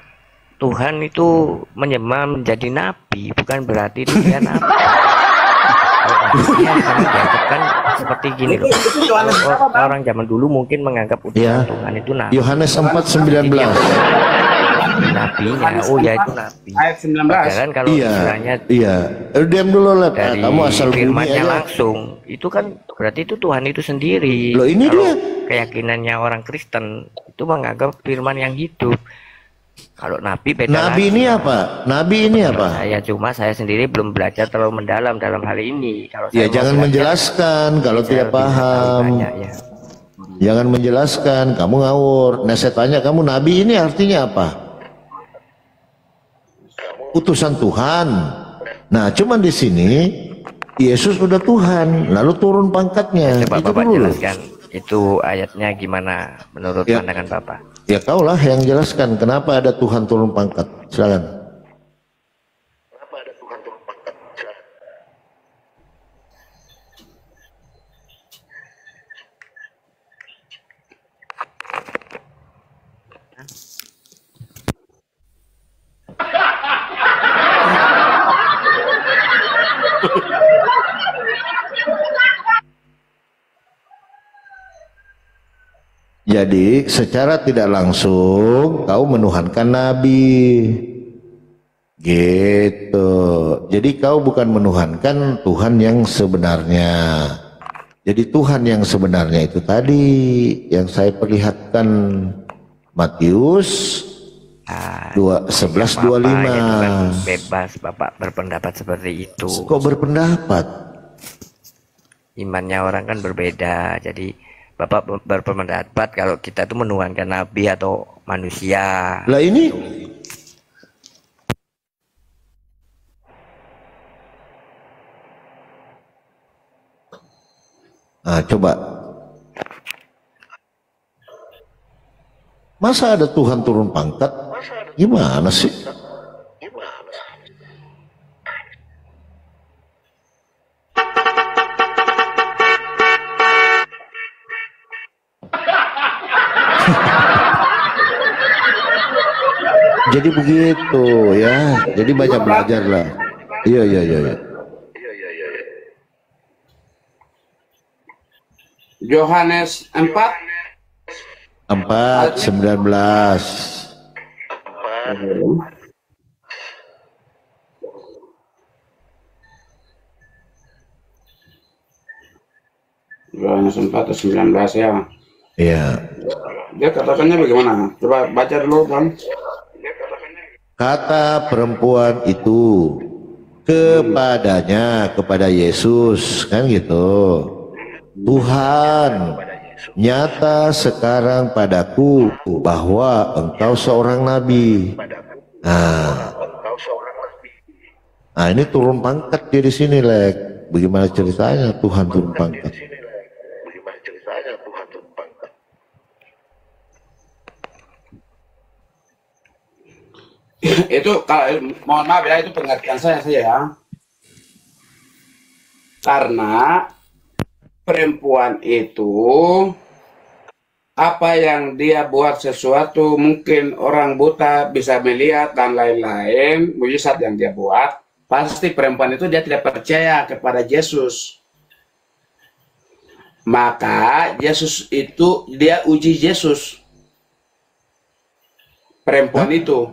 Speaker 2: Tuhan itu menyembah menjadi nabi, bukan berarti dia nabi. Dia akan dianggapkan seperti gini loh. Orang zaman dulu mungkin menganggap Tuhan itu nabi.
Speaker 1: Yohanes 4:19.
Speaker 2: Nabinya, ya itu nabi.
Speaker 4: Ayat 19.
Speaker 2: Kan kalau istilahnya
Speaker 1: diam dulu lah.
Speaker 2: Dari
Speaker 1: Kamu asal
Speaker 2: firmannya langsung, itu kan berarti itu Tuhan itu sendiri.
Speaker 1: Loh, ini
Speaker 2: kalau
Speaker 1: dia
Speaker 2: keyakinannya orang Kristen itu menganggap firman yang hidup. Kalau nabi beda
Speaker 1: Nabi
Speaker 2: lagi.
Speaker 1: ini apa? Nabi ini apa?
Speaker 2: Saya sendiri belum belajar terlalu mendalam dalam hal ini. Kalau saya
Speaker 1: jangan menjelaskan kalau tidak paham. Jangan menjelaskan, kamu ngawur. Nah saya tanya kamu, nabi ini artinya apa? Utusan Tuhan. Nah cuman di sini Yesus udah Tuhan, lalu turun pangkatnya.
Speaker 2: Coba Bapak jelaskan itu ayatnya gimana menurut pandangan Bapak?
Speaker 1: Ya kaulah yang jelaskan kenapa ada Tuhan turun pangkat. Silakan. Jadi secara tidak langsung kau menuhankan Nabi gitu. Jadi kau bukan menuhankan Tuhan yang sebenarnya. Jadi Tuhan yang sebenarnya itu tadi yang saya perlihatkan Matius 11:25.
Speaker 2: Kan bebas Bapak berpendapat seperti itu.
Speaker 1: Kok berpendapat?
Speaker 2: Imannya orang kan berbeda. Jadi Bapak berpendapat kalau kita itu menuhankan nabi atau manusia.
Speaker 1: Lah ini coba. Masa ada Tuhan turun pangkat? Gimana sih? Jadi begitu ya. Jadi banyak belajar lah. Iya iya iya. Iya.
Speaker 4: Yohanes 4
Speaker 1: 4:19.
Speaker 4: Yohanes 4:19 ya.
Speaker 1: Iya.
Speaker 4: Dia katakannya bagaimana? Coba baca dulu, Bang.
Speaker 1: Kata perempuan itu kepadanya, kepada Yesus, kan gitu. Tuhan, nyata sekarang padaku bahwa engkau seorang nabi. Nah ini turun pangkat dia di sini, Lek. Bagaimana ceritanya Tuhan turun pangkat?
Speaker 4: Itu kalau mohon maaf ya, itu pengertian saya saja ya. Karena perempuan itu apa yang dia buat sesuatu, mungkin orang buta bisa melihat dan lain-lain, mujizat yang dia buat, pasti perempuan itu dia tidak percaya kepada Yesus. Maka Yesus itu, dia uji Yesus. Perempuan itu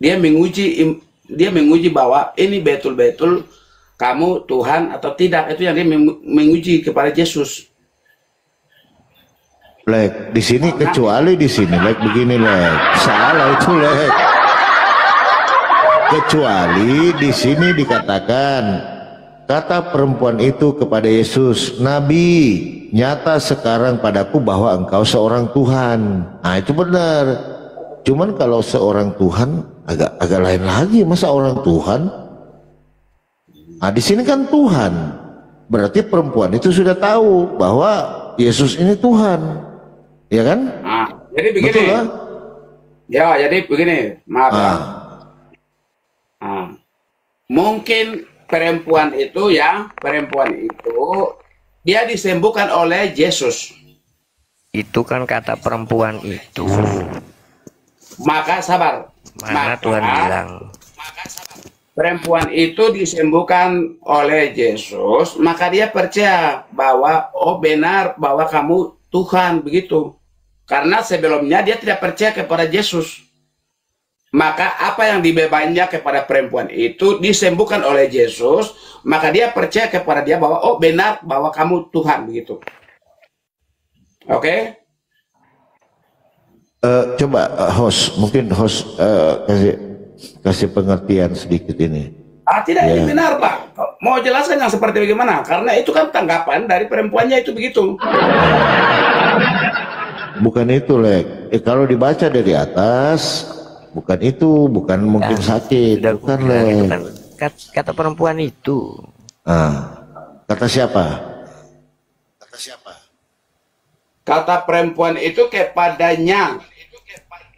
Speaker 4: dia menguji bahwa ini betul-betul kamu Tuhan atau tidak. Itu yang dia menguji kepada Yesus.
Speaker 1: Lek, di sini kecuali di sini, Lek, begini, Lek. Salah itu, Lek. Kecuali di sini dikatakan, kata perempuan itu kepada Yesus, Nabi, nyata sekarang padaku bahwa engkau seorang Tuhan. Nah, itu benar. Cuman kalau seorang Tuhan agak lain lagi, masa orang Tuhan? Nah, di sini kan Tuhan. Berarti perempuan itu sudah tahu bahwa Yesus ini Tuhan. Ya kan?
Speaker 4: Nah, jadi begini.
Speaker 1: Betul lah?
Speaker 4: Ya, jadi begini. Maaf ya. Mungkin perempuan itu dia disembuhkan oleh Yesus.
Speaker 2: Itu kan kata perempuan itu.
Speaker 4: Maka sabar.
Speaker 2: Mana Tuhan bilang?
Speaker 4: Perempuan itu disembuhkan oleh Yesus, maka dia percaya bahwa oh benar bahwa kamu Tuhan, begitu. Karena sebelumnya dia tidak percaya kepada Yesus. Maka apa yang dibebannya kepada perempuan itu disembuhkan oleh Yesus, maka dia percaya kepada dia bahwa oh benar bahwa kamu Tuhan, begitu. Oke?
Speaker 1: Coba host, mungkin host kasih pengertian sedikit ini.
Speaker 4: Tidak, ini benar Pak. Mau jelaskan yang seperti bagaimana? Karena itu kan tanggapan dari perempuannya itu begitu.
Speaker 1: Bukan itu, Lek. Kalau dibaca dari atas, bukan itu, bukan mungkin sakit, bukan, Lek.
Speaker 2: Kata perempuan itu.
Speaker 1: Kata siapa?
Speaker 4: Kata perempuan itu kepadanya.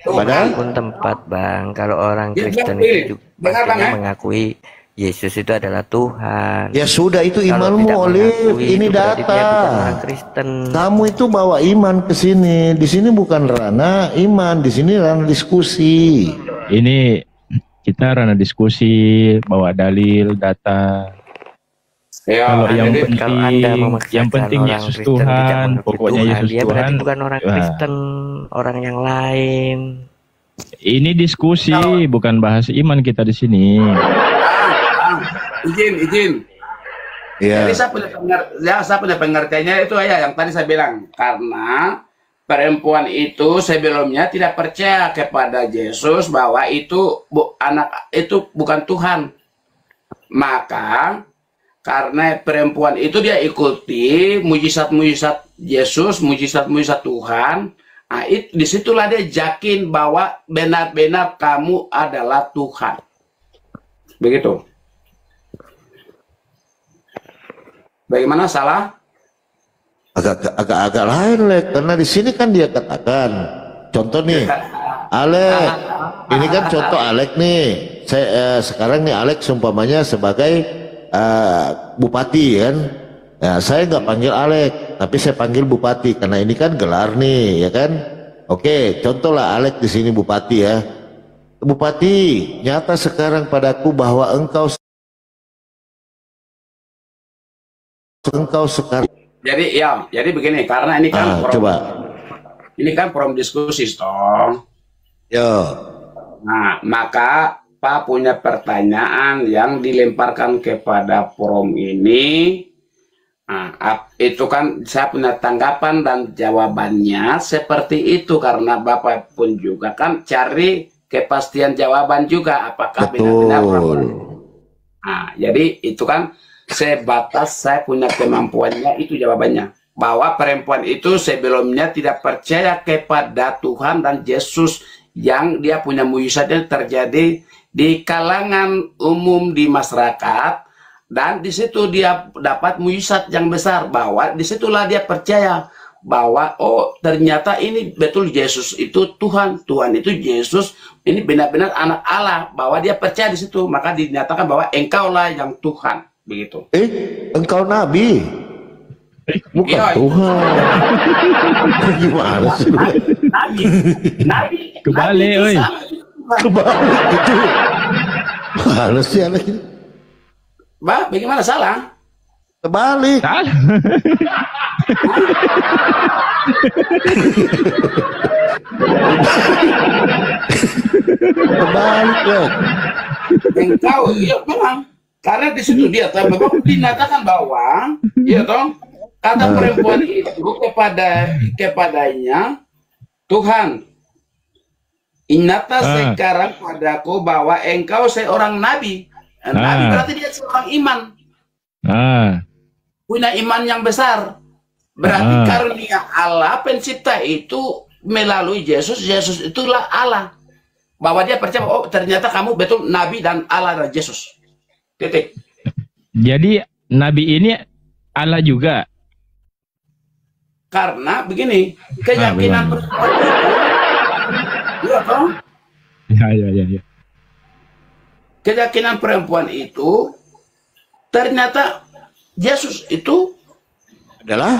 Speaker 1: Padahal
Speaker 2: pun tempat, Bang. Kalau orang Kristen itu juga pastinya mengakui Yesus itu adalah Tuhan.
Speaker 1: Ya sudah, itu imanmu, Olive. Ini data.
Speaker 2: Orang Kristen.
Speaker 1: Kamu itu bawa iman ke sini. Di sini bukan ranah iman, di sini ranah diskusi.
Speaker 3: Ini kita ranah diskusi, bawa dalil, data.
Speaker 4: Ya,
Speaker 3: kalau yang penting,
Speaker 2: kalau Anda
Speaker 3: yang penting Yesus Tuhan, pokoknya Yesus
Speaker 2: dia
Speaker 3: Tuhan.
Speaker 2: Berarti bukan orang Kristen, orang yang lain.
Speaker 3: Ini diskusi, bukan bahas iman kita di sini.
Speaker 4: Izin.
Speaker 1: Ya.
Speaker 4: Jadi saya punya pengertiannya itu ya yang tadi saya bilang. Karena perempuan itu sebelumnya tidak percaya kepada Yesus bahwa itu anak itu bukan Tuhan. Maka karena perempuan itu dia ikuti mujizat-mujizat Yesus, mujizat-mujizat Tuhan. Nah, disitulah dia yakin bahwa benar-benar kamu adalah Tuhan. Begitu. Bagaimana, salah?
Speaker 1: Agak lain, Lek. Karena di sini kan dia katakan, contoh nih, Alek. Ini kan contoh Alek nih. Saya sekarang nih Alek seumpamanya sebagai bupati kan. Ya, saya nggak panggil Alek, tapi saya panggil bupati karena ini kan gelar nih, ya kan. Oke, contohlah Alex di sini Bupati ya. Bupati, nyata sekarang padaku bahwa engkau sekarang.
Speaker 4: Jadi ya, jadi begini, karena ini kan ini kan forum diskusi, toh.
Speaker 1: Yo.
Speaker 4: Nah, maka Pak punya pertanyaan yang dilemparkan kepada forum ini. Nah, itu kan saya punya tanggapan dan jawabannya seperti itu, karena Bapak pun juga kan cari kepastian jawaban juga apakah benar-benar. Nah, jadi itu kan sebatas saya punya kemampuannya, itu jawabannya. Bahwa perempuan itu sebelumnya tidak percaya kepada Tuhan dan Yesus, yang dia punya mujizatnya terjadi di kalangan umum di masyarakat, dan di situ dia dapat mujizat yang besar, bahwa disitulah dia percaya bahwa oh ternyata ini betul Yesus itu Tuhan, Tuhan itu Yesus, ini benar-benar anak Allah, bahwa dia percaya di situ, maka dinyatakan bahwa engkaulah yang Tuhan. Begitu.
Speaker 1: Engkau nabi, bukan
Speaker 4: Iya,
Speaker 1: Tuhan. Gimana sih?
Speaker 4: Nabi.
Speaker 3: Kebalik, oi.
Speaker 1: Kebalik gitu. Mana sih anak ini?
Speaker 4: Bah, bagaimana salah?
Speaker 1: Kebalik.
Speaker 3: Salah.
Speaker 1: Kebalik ya.
Speaker 4: Engkau, iya memang. Karena di situ dia memang dinyatakan bahwa, ya toh, kata perempuan itu kepadanya, Tuhan, nyata sekarang padaku bahwa engkau seorang nabi. Nabi berarti dia seorang iman. Punya iman yang besar. Berarti karunia Allah pencipta itu melalui Yesus, Yesus itulah Allah. Bahwa dia percaya, oh ternyata kamu betul nabi dan Allah dan Yesus. Titik.
Speaker 3: Jadi nabi ini Allah juga.
Speaker 4: Karena begini, keyakinan perempuan itu, ya toh?
Speaker 3: Ya.
Speaker 4: Keyakinan perempuan itu ternyata Yesus itu
Speaker 1: Adalah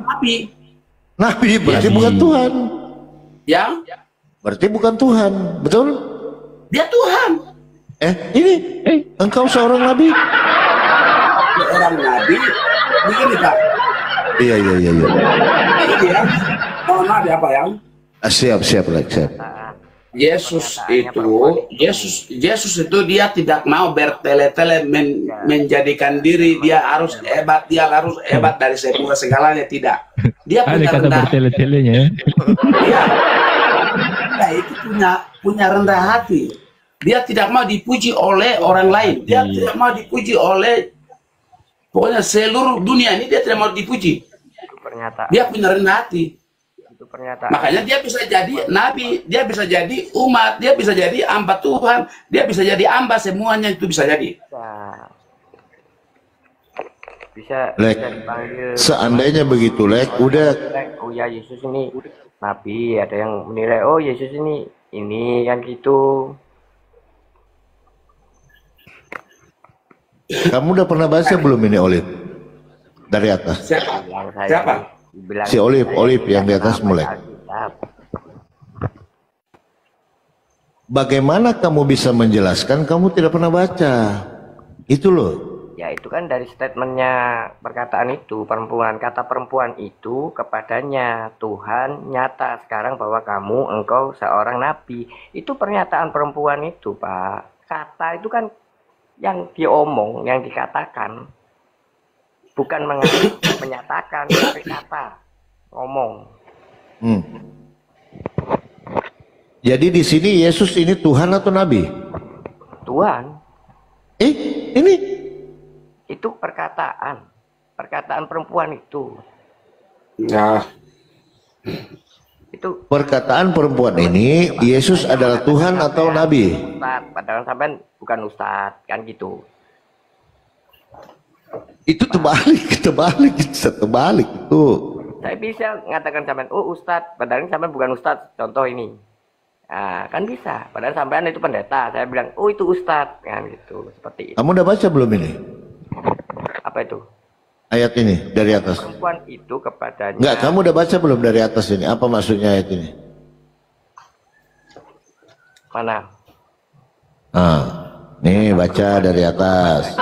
Speaker 4: nabi.
Speaker 1: nabi, berarti bukan Tuhan.
Speaker 4: Ya,
Speaker 1: Berarti bukan Tuhan, betul?
Speaker 4: dia Tuhan.
Speaker 1: Ini engkau seorang nabi?
Speaker 4: Seorang nabi, begini Pak.
Speaker 1: Iya.
Speaker 4: Ini dia, mohon maaf ya Pak ya.
Speaker 1: Siap.
Speaker 4: Yesus itu dia tidak mau bertele-tele menjadikan diri dia harus hebat dari semua segalanya, tidak. Dia
Speaker 3: Ada
Speaker 4: punya
Speaker 3: kata
Speaker 4: rendah.
Speaker 3: bertele-telenya ya.
Speaker 4: Dia, dia itu punya rendah hati. Dia tidak mau dipuji oleh orang lain. Dia tidak mau dipuji oleh, pokoknya seluruh dunia ini dia tidak mau dipuji.
Speaker 2: Itu pernyataan.
Speaker 4: Dia punya rendah hati.
Speaker 2: Itu pernyataan.
Speaker 4: Makanya dia bisa jadi nabi, dia bisa jadi umat, dia bisa jadi hamba Tuhan, dia bisa jadi hamba, semuanya itu bisa jadi.
Speaker 2: Bisa
Speaker 1: Lek,
Speaker 2: dipanggil.
Speaker 1: seandainya begitu, Lek, udah.
Speaker 2: Oh ya, Yesus ini nabi. Ada yang menilai, oh Yesus ini kan gitu.
Speaker 1: Kamu udah pernah baca belum ini Olive? Dari atas.
Speaker 4: Siapa?
Speaker 1: Si Olive yang di atas mulai. Bagaimana kamu bisa menjelaskan kamu tidak pernah baca? Itu loh.
Speaker 2: Ya itu kan dari statementnya perkataan itu, kata perempuan itu kepadanya, Tuhan nyata sekarang bahwa engkau seorang nabi. Itu pernyataan perempuan itu Pak. Kata itu kan yang diomong, yang dikatakan, bukan menyatakan, tapi kata, ngomong.
Speaker 1: Jadi di sini Yesus ini Tuhan atau nabi?
Speaker 2: Tuhan.
Speaker 1: Ini?
Speaker 2: Itu perkataan perempuan itu.
Speaker 4: Ya.
Speaker 2: Itu
Speaker 1: Perkataan perempuan ini, Yesus adalah Tuhan atau nabi?
Speaker 2: Ustaz, padahal sampean bukan ustadz, kan gitu.
Speaker 1: Itu terbalik itu.
Speaker 2: Saya bisa mengatakan sampean, oh ustadz, padahal sampean bukan ustadz, contoh ini. Nah, kan bisa, padahal sampean itu pendeta, saya bilang, oh itu ustadz, kan gitu, seperti itu.
Speaker 1: Kamu udah baca belum ini?
Speaker 2: Apa itu?
Speaker 1: Ayat ini dari atas.
Speaker 2: Perempuan itu kepadanya.
Speaker 1: Enggak, kamu udah baca belum dari atas ini? Apa maksudnya ayat ini?
Speaker 2: Mana?
Speaker 1: Ah, nih baca dari atas.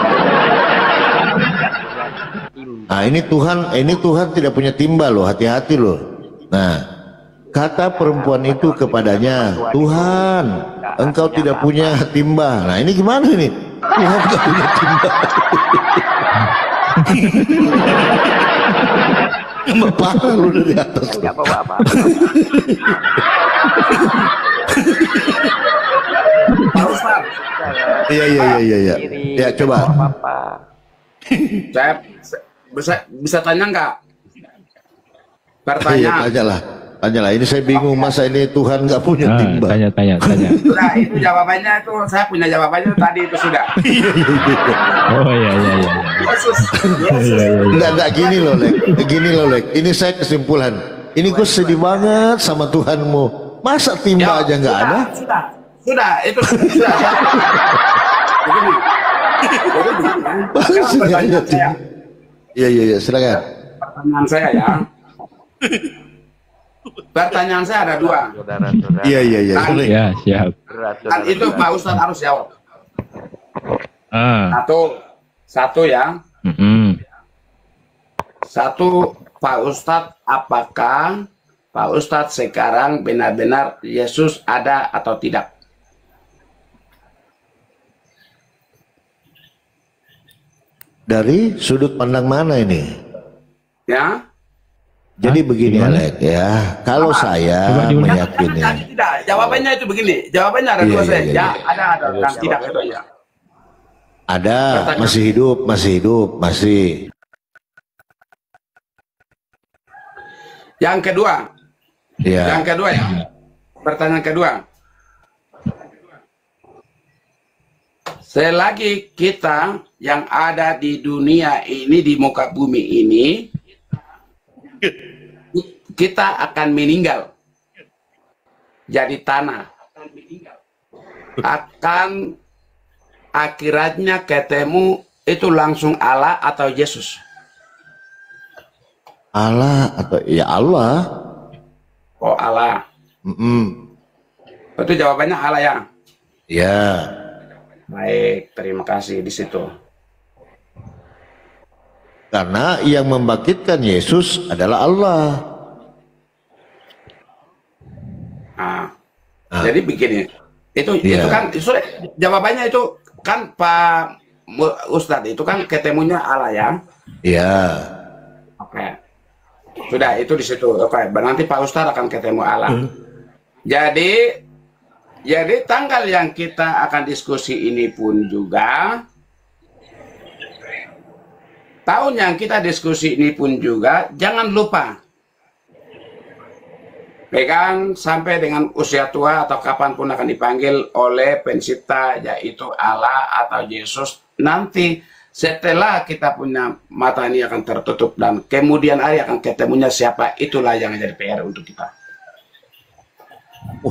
Speaker 1: Ah, ini Tuhan tidak punya timba loh, hati-hati loh. Nah, kata perempuan itu kepadanya, Tuhan, engkau tidak punya timba. Nah, ini gimana nih? Tuhan tidak punya timba. Bapak lu dari atas.
Speaker 2: Enggak apa-apa.
Speaker 4: Pak Ustaz,
Speaker 1: Iya. Ya, coba.
Speaker 2: Apa-apa.
Speaker 4: saya bisa tanya nggak?
Speaker 1: Iya,
Speaker 4: Bertanya.
Speaker 1: tanyalah. Ini saya bingung, masa ini Tuhan nggak punya timba.
Speaker 3: Tanya.
Speaker 4: Sudah, itu jawabannya itu saya punya jawabannya tadi itu sudah.
Speaker 3: Oh iya.
Speaker 4: Yesus.
Speaker 1: Enggak gini loh, Lek. Ini saya kesimpulan. Ini gue sedih banget sama Tuhanmu. Masa timba aja nggak ada?
Speaker 4: Sudah, itu sudah. Begini. Pertanyaan saya.
Speaker 1: Iya, silakan.
Speaker 4: Pertanyaan saya ya. Pertanyaan saya ada dua.
Speaker 2: Saudara-saudara.
Speaker 1: Iya.
Speaker 3: Ya, siap.
Speaker 4: Dan itu Pak Ustadz harus jawab.
Speaker 3: Ah.
Speaker 4: Satu ya.
Speaker 3: Mm-mm.
Speaker 4: Satu, Pak Ustadz, apakah Pak Ustadz sekarang benar-benar Yesus ada atau tidak?
Speaker 1: Dari sudut pandang mana ini?
Speaker 4: Ya.
Speaker 1: Jadi begini, Alek ya. Kalau saya
Speaker 3: Coba diulang.
Speaker 1: meyakini,
Speaker 4: Tidak, jawabannya itu begini. Jawabannya ada
Speaker 1: Iya,
Speaker 4: dua saya.
Speaker 1: iya.
Speaker 4: Ya, ada dan tidak itu aja.
Speaker 1: ada, masih hidup.
Speaker 4: Yang kedua,
Speaker 1: Ya.
Speaker 4: ya. Pertanyaan kedua. Selagi kita yang ada di dunia ini, di muka bumi ini, kita akan meninggal. Jadi tanah. Akan akhiratnya ketemu itu langsung Allah atau Yesus?
Speaker 1: Allah atau ya Allah.
Speaker 4: Oh, Allah. Itu jawabannya Allah ya.
Speaker 1: Ya.
Speaker 4: Baik, terima kasih di situ.
Speaker 1: Karena yang membangkitkan Yesus adalah Allah.
Speaker 4: Jadi begini, itu
Speaker 1: Iya.
Speaker 4: kan sudah jawabannya itu kan Pak Ustadz itu kan ketemunya Allah ya.
Speaker 1: Ya.
Speaker 4: Oke. Sudah itu di situ. Oke, nanti Pak Ustadz akan ketemu Allah. Jadi tanggal yang kita akan diskusi ini pun juga, tahun yang kita diskusi ini pun juga, jangan lupa pegang sampai dengan usia tua atau kapanpun akan dipanggil oleh pencipta, yaitu Allah atau Yesus. Nanti setelah kita punya mata ini akan tertutup dan kemudian hari akan ketemunya siapa, itulah yang jadi PR untuk kita.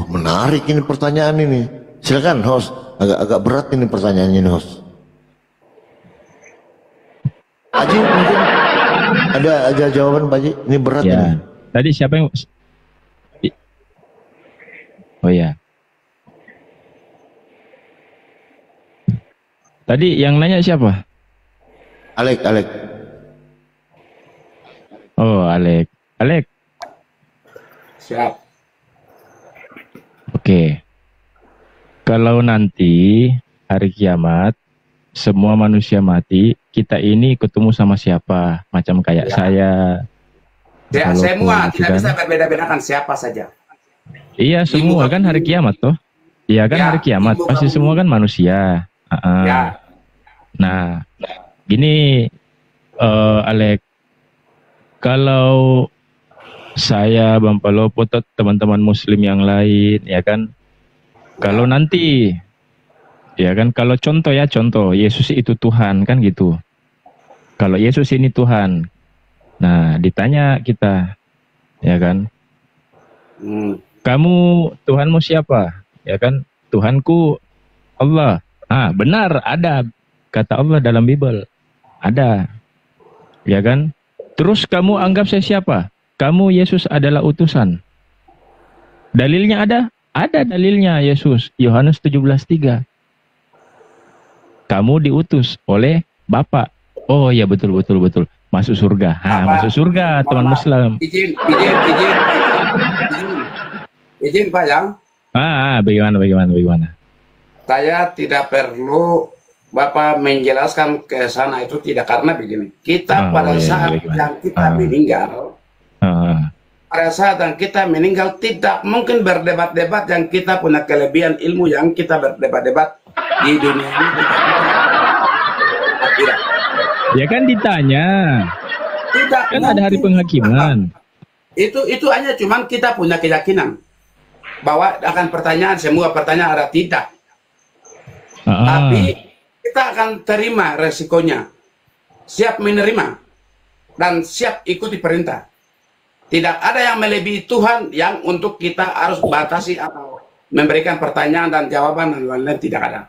Speaker 1: Menarik ini pertanyaan ini. Silakan host. Agak berat ini pertanyaannya ini host. Haji mungkin ada jawaban Pak Haji. Ini berat ini.
Speaker 3: Ya. Tadi siapa yang Oh ya. Tadi yang nanya siapa?
Speaker 1: Alek.
Speaker 3: Oh, Alek.
Speaker 4: Siap.
Speaker 3: Oke. Kalau nanti hari kiamat semua manusia mati, kita ini ketemu sama siapa? Macam kayak saya.
Speaker 4: Ya, semua
Speaker 3: gitu
Speaker 4: tidak
Speaker 3: kan.
Speaker 4: bisa berbeda-bedakan siapa saja.
Speaker 3: Iya, semua kan hari kiamat toh. Iya kan
Speaker 4: Ya,
Speaker 3: hari kiamat,
Speaker 4: ibu
Speaker 3: pasti
Speaker 4: kamu.
Speaker 3: semua kan manusia.
Speaker 4: Ya.
Speaker 3: Nah, gini Alek, kalau saya Bang Palopo, teman-teman muslim yang lain ya kan, kalau nanti ya kan, kalau contoh Yesus itu Tuhan kan gitu, kalau Yesus ini Tuhan, nah ditanya kita ya kan, kamu Tuhanmu siapa ya kan, Tuhanku Allah. Benar, ada kata Allah dalam Bible, ada ya kan. Terus kamu anggap saya siapa? Kamu Yesus adalah utusan. Dalilnya Ada dalilnya Yesus, Yohanes 17:3. Kamu diutus oleh Bapa. Oh ya, betul. Masuk surga. Masuk surga teman Muslim.
Speaker 4: Izin Pak Yang.
Speaker 3: Bagaimana?
Speaker 4: Saya tidak perlu Bapak menjelaskan ke sana itu tidak, karena begini. Kita pada saat yang kita meninggal, pada saat yang kita meninggal tidak mungkin berdebat-debat yang kita punya kelebihan ilmu yang kita berdebat-debat di dunia ini. Tidak.
Speaker 3: Ya kan ditanya.
Speaker 4: Tidak.
Speaker 3: Kan ada hari penghakiman.
Speaker 4: Itu hanya cuman kita punya keyakinan bahwa akan pertanyaan, semua pertanyaan ada tidak. Tapi kita akan terima resikonya, siap menerima dan siap ikuti perintah. Tidak ada yang melebihi Tuhan yang untuk kita harus batasi atau memberikan pertanyaan dan jawaban dan lain-lain, tidak ada.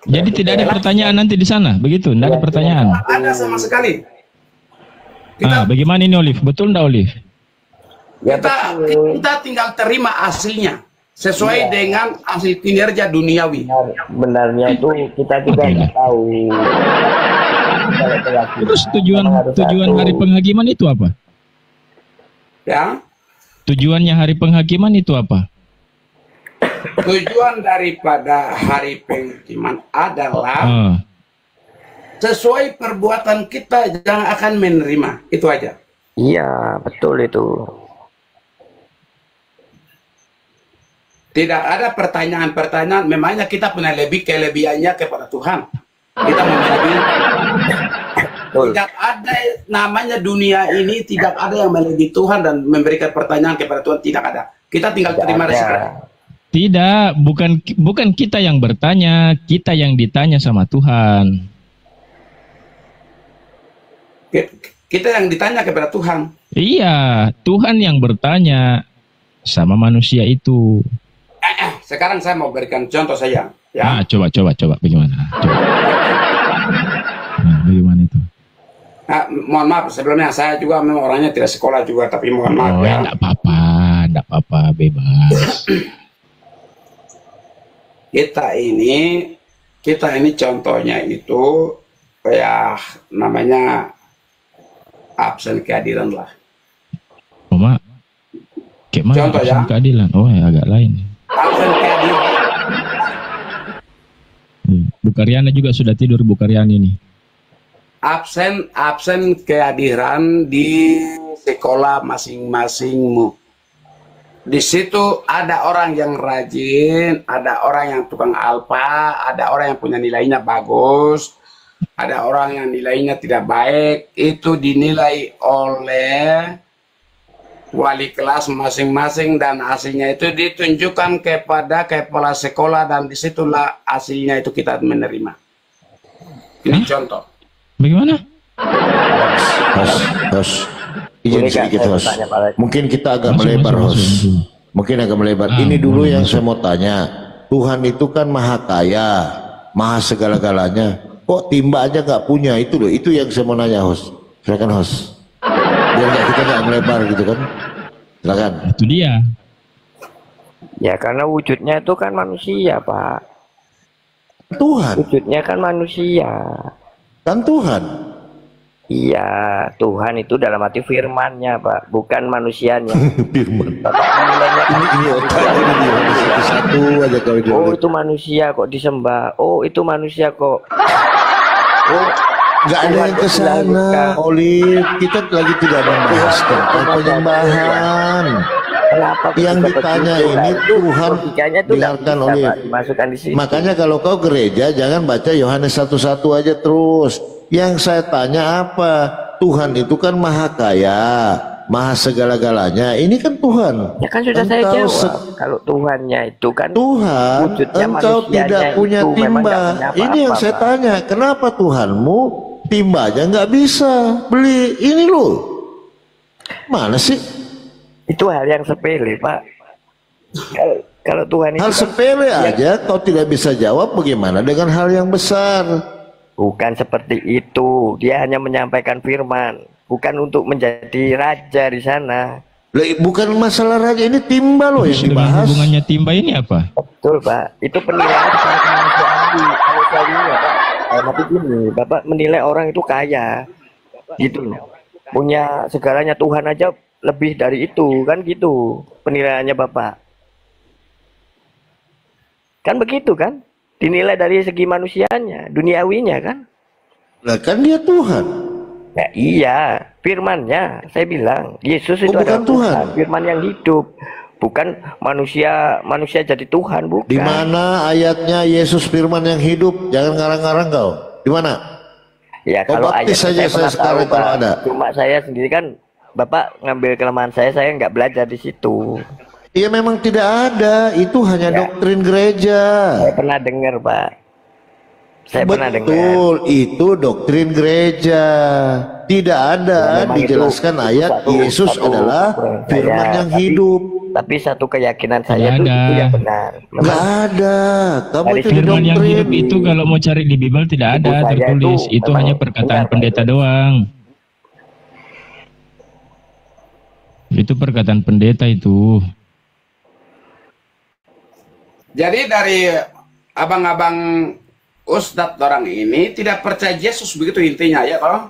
Speaker 3: Jadi tidak ada pertanyaan nanti di sana, begitu? Tidak ada pertanyaan?
Speaker 4: Ada sama sekali.
Speaker 3: Bagaimana ini Olive? Betul enggak Olive?
Speaker 4: Kita tinggal terima hasilnya sesuai dengan hasil kinerja duniawi.
Speaker 2: Benarnya itu kita juga nggak tahu.
Speaker 3: Terus tujuan hari penghakiman itu apa?
Speaker 4: Ya.
Speaker 3: Tujuannya hari penghakiman itu apa?
Speaker 4: Tujuan daripada hari penghakiman adalah sesuai perbuatan kita yang akan menerima, itu aja.
Speaker 2: Iya, betul itu.
Speaker 4: Tidak ada pertanyaan-pertanyaan. Memangnya kita punya kelebihannya kepada Tuhan. Kita melebihi. Tidak ada namanya dunia ini, tidak ada yang melebihi Tuhan dan memberikan pertanyaan kepada Tuhan, tidak ada. Kita tinggal terima resiko.
Speaker 3: Tidak, bukan kita yang bertanya, kita yang ditanya sama Tuhan.
Speaker 4: Kita yang ditanya kepada Tuhan.
Speaker 3: Iya, Tuhan yang bertanya sama manusia itu.
Speaker 4: Sekarang saya mau berikan contoh saya. Ya.
Speaker 3: Coba bagaimana? Bagaimana itu?
Speaker 4: Mohon maaf sebelumnya, saya juga memang orangnya tidak sekolah juga, tapi mohon maaf ya.
Speaker 3: Enggak apa-apa, bebas.
Speaker 4: Kita ini contohnya itu kayak namanya absen keadilan lah.
Speaker 3: Kayak mana
Speaker 4: contoh
Speaker 3: absen
Speaker 4: ya?
Speaker 3: Keadilan? Agak lain.
Speaker 4: Absen keadilan.
Speaker 3: Bu Karyana juga sudah tidur, Bu Karyana ini.
Speaker 4: Absen kehadiran di sekolah masing-masingmu. Di situ ada orang yang rajin, ada orang yang tukang alfa, ada orang yang punya nilainya bagus, ada orang yang nilainya tidak baik. Itu dinilai oleh wali kelas masing-masing dan hasilnya itu ditunjukkan kepada kepala sekolah dan disitulah hasilnya itu kita menerima. Ini contoh.
Speaker 3: Bagaimana?
Speaker 1: Host. Izin sedikit host. Mungkin kita agak melebar host. Mungkin agak melebar. Ini dulu yang saya mau tanya. Tuhan itu kan maha kaya, maha segala-galanya. Kok timba aja nggak punya? Itu loh. Itu yang saya mau nanya host. Silakan host. Biar kita nggak melebar gitu kan. Silakan.
Speaker 3: Itu dia.
Speaker 2: Ya karena wujudnya itu kan manusia, Pak.
Speaker 1: Tuhan.
Speaker 2: Wujudnya kan manusia.
Speaker 1: Kan Tuhan.
Speaker 2: Iya, Tuhan itu dalam arti firman-Nya, Pak, bukan manusianya.
Speaker 1: Firman.
Speaker 2: Ini
Speaker 1: otak ini dia. Satu aja kalau dia.
Speaker 2: Oh, itu manusia kok disembah. Oh, itu manusia kok. Oh,
Speaker 1: nggak ada yang ke sana, Olive. Kita lagi tidak membahas tentang penyembahan.
Speaker 2: Kenapa
Speaker 1: yang ditanya ini Tuhan biarkan Olive. Makanya kalau kau gereja jangan baca Yohanes 1:1 aja terus. Yang saya tanya apa? Tuhan itu kan maha kaya, maha segala-galanya. Ini kan Tuhan.
Speaker 2: Ya kan sudah saya jawab. Kalau Tuhannya itu kan
Speaker 1: Tuhan, engkau tidak punya timba. Ini yang saya tanya. Kenapa Tuhanmu timbanya nggak bisa beli? Ini loh. Mana sih?
Speaker 2: Itu hal yang sepele, Pak. Kalau Tuhan itu
Speaker 1: hal sepele aja kau tidak bisa jawab, bagaimana dengan hal yang besar?
Speaker 2: Bukan seperti itu. Dia hanya menyampaikan firman, bukan untuk menjadi raja di sana.
Speaker 1: Lah, bukan masalah raja, ini timba loh yang
Speaker 3: Terus dengan
Speaker 1: dibahas.
Speaker 3: hubungannya timba ini apa?
Speaker 2: Betul Pak, itu penilaian manusiawinya Pak. Tapi gini, Bapak menilai orang itu kaya, gitu loh. Punya segalanya, Tuhan aja lebih dari itu, kan gitu penilaiannya Bapak. Kan begitu kan? Dinilai dari segi manusianya, duniawinya kan?
Speaker 1: Lah kan dia Tuhan.
Speaker 2: Ya, iya, firmannya saya bilang Yesus itu
Speaker 1: bukan
Speaker 2: adalah
Speaker 1: Tuhan.
Speaker 2: Firman yang hidup, bukan manusia jadi Tuhan, bukan.
Speaker 1: Di mana ayatnya Yesus firman yang hidup? Jangan ngarang-ngarang kau. Di mana?
Speaker 2: Ya
Speaker 1: Kau
Speaker 2: kalau
Speaker 1: baptis saja saya
Speaker 2: pernah
Speaker 1: sekarang
Speaker 2: tahu,
Speaker 1: kalau
Speaker 2: Pak.
Speaker 1: ada.
Speaker 2: Cuma saya sendiri kan, Bapak ngambil kelemahan saya nggak belajar di situ.
Speaker 1: Iya memang tidak ada, itu hanya
Speaker 2: Ya.
Speaker 1: doktrin gereja.
Speaker 2: Saya pernah dengar Pak. Saya pernah dengar.
Speaker 1: Betul, itu doktrin gereja. Tidak ada
Speaker 2: memang
Speaker 1: dijelaskan
Speaker 2: itu
Speaker 1: ayat Yesus adalah
Speaker 2: saya,
Speaker 1: firman yang
Speaker 2: tapi-
Speaker 1: hidup.
Speaker 2: Tapi satu keyakinan
Speaker 3: Tidak
Speaker 2: saya itu
Speaker 3: ada.
Speaker 2: yang benar. Memang
Speaker 1: Nggak ada. Kamu
Speaker 2: Dari
Speaker 1: itu
Speaker 3: Firman yang
Speaker 1: doktrin.
Speaker 3: hidup itu kalau mau cari di Bible tidak
Speaker 2: Ibu
Speaker 3: ada
Speaker 2: saya
Speaker 3: tertulis.
Speaker 2: itu
Speaker 3: Itu
Speaker 2: memang
Speaker 3: hanya perkataan
Speaker 2: benar,
Speaker 3: pendeta
Speaker 2: Pak.
Speaker 3: doang. Itu perkataan pendeta itu.
Speaker 4: Jadi dari abang-abang Ustadz orang ini tidak percaya Yesus, begitu intinya ya toh?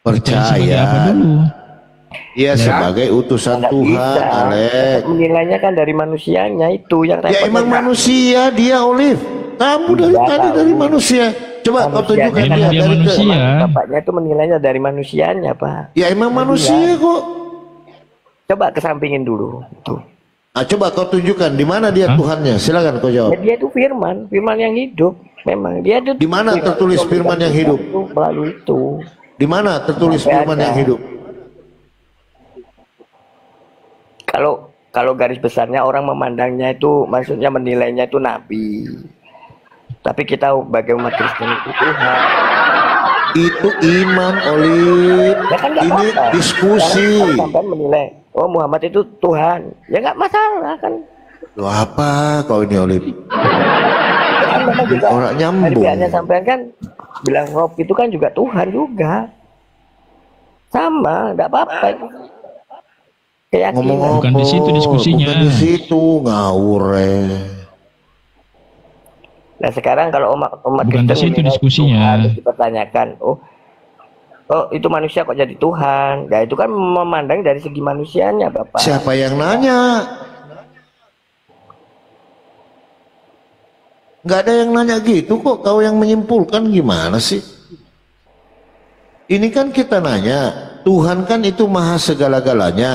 Speaker 3: Sebagai apa
Speaker 1: Percaya.
Speaker 3: dulu?
Speaker 1: Dia sebagai utusan
Speaker 2: nggak
Speaker 1: Tuhan,
Speaker 2: bisa.
Speaker 1: Alex.
Speaker 2: Menilainya kan dari manusianya itu yang
Speaker 1: Ya
Speaker 2: repotnya,
Speaker 1: emang
Speaker 2: Pak.
Speaker 1: manusia dia, Olive. Kamu dari
Speaker 2: Nggak
Speaker 1: tadi
Speaker 2: tahu.
Speaker 1: dari manusia. Coba kau
Speaker 2: Manusianya
Speaker 1: tunjukkan
Speaker 3: Memang
Speaker 1: dia
Speaker 3: dia
Speaker 1: dari
Speaker 3: manusia.
Speaker 2: Bapaknya itu menilainya dari manusianya, Pak.
Speaker 1: Ya emang manusia kok.
Speaker 2: Coba kesampingin dulu. Tuh.
Speaker 1: Ah, coba kau tunjukkan di mana dia
Speaker 3: Hah?
Speaker 1: Tuhannya. Silakan kau
Speaker 2: Ya,
Speaker 1: jawab.
Speaker 2: dia itu firman yang hidup. Memang dia itu
Speaker 1: Di mana tertulis firman yang hidup?
Speaker 2: Itu melalui itu.
Speaker 1: Di mana tertulis
Speaker 2: Sampai
Speaker 1: firman
Speaker 2: ada.
Speaker 1: yang hidup?
Speaker 2: Kalau garis besarnya orang memandangnya itu, maksudnya menilainya itu nabi. Tapi kita sebagai umat Kristen itu Tuhan.
Speaker 1: Itu iman, Olive.
Speaker 2: Ya kan nggak
Speaker 1: Ini
Speaker 2: apa-apa.
Speaker 1: diskusi.
Speaker 2: Kalau sampai menilai, oh Muhammad itu Tuhan, ya nggak masalah kan.
Speaker 1: Loh apa kau ini, Olive?
Speaker 2: Ya kan memang juga
Speaker 1: Orang
Speaker 2: dari
Speaker 1: nyambung.
Speaker 2: pihaknya sampean kan bilang Rob itu kan juga Tuhan juga. Sama, nggak apa-apa itu. Keyakinan.
Speaker 1: Ngomong apa?
Speaker 3: Bukan di situ diskusinya.
Speaker 1: Bukan di situ, ngawur.
Speaker 2: Nah sekarang kalau umat
Speaker 3: Bukan di
Speaker 2: Kristen
Speaker 3: situ
Speaker 2: menilai
Speaker 3: diskusinya.
Speaker 2: Tuhan, terus dipertanyakan, oh itu manusia kok jadi Tuhan? Nah itu kan memandang dari segi manusianya, Bapak.
Speaker 1: Siapa yang nanya? Nggak ada yang nanya gitu kok. Kau yang menyimpulkan gimana sih? Ini kan kita nanya, Tuhan kan itu maha segala-galanya,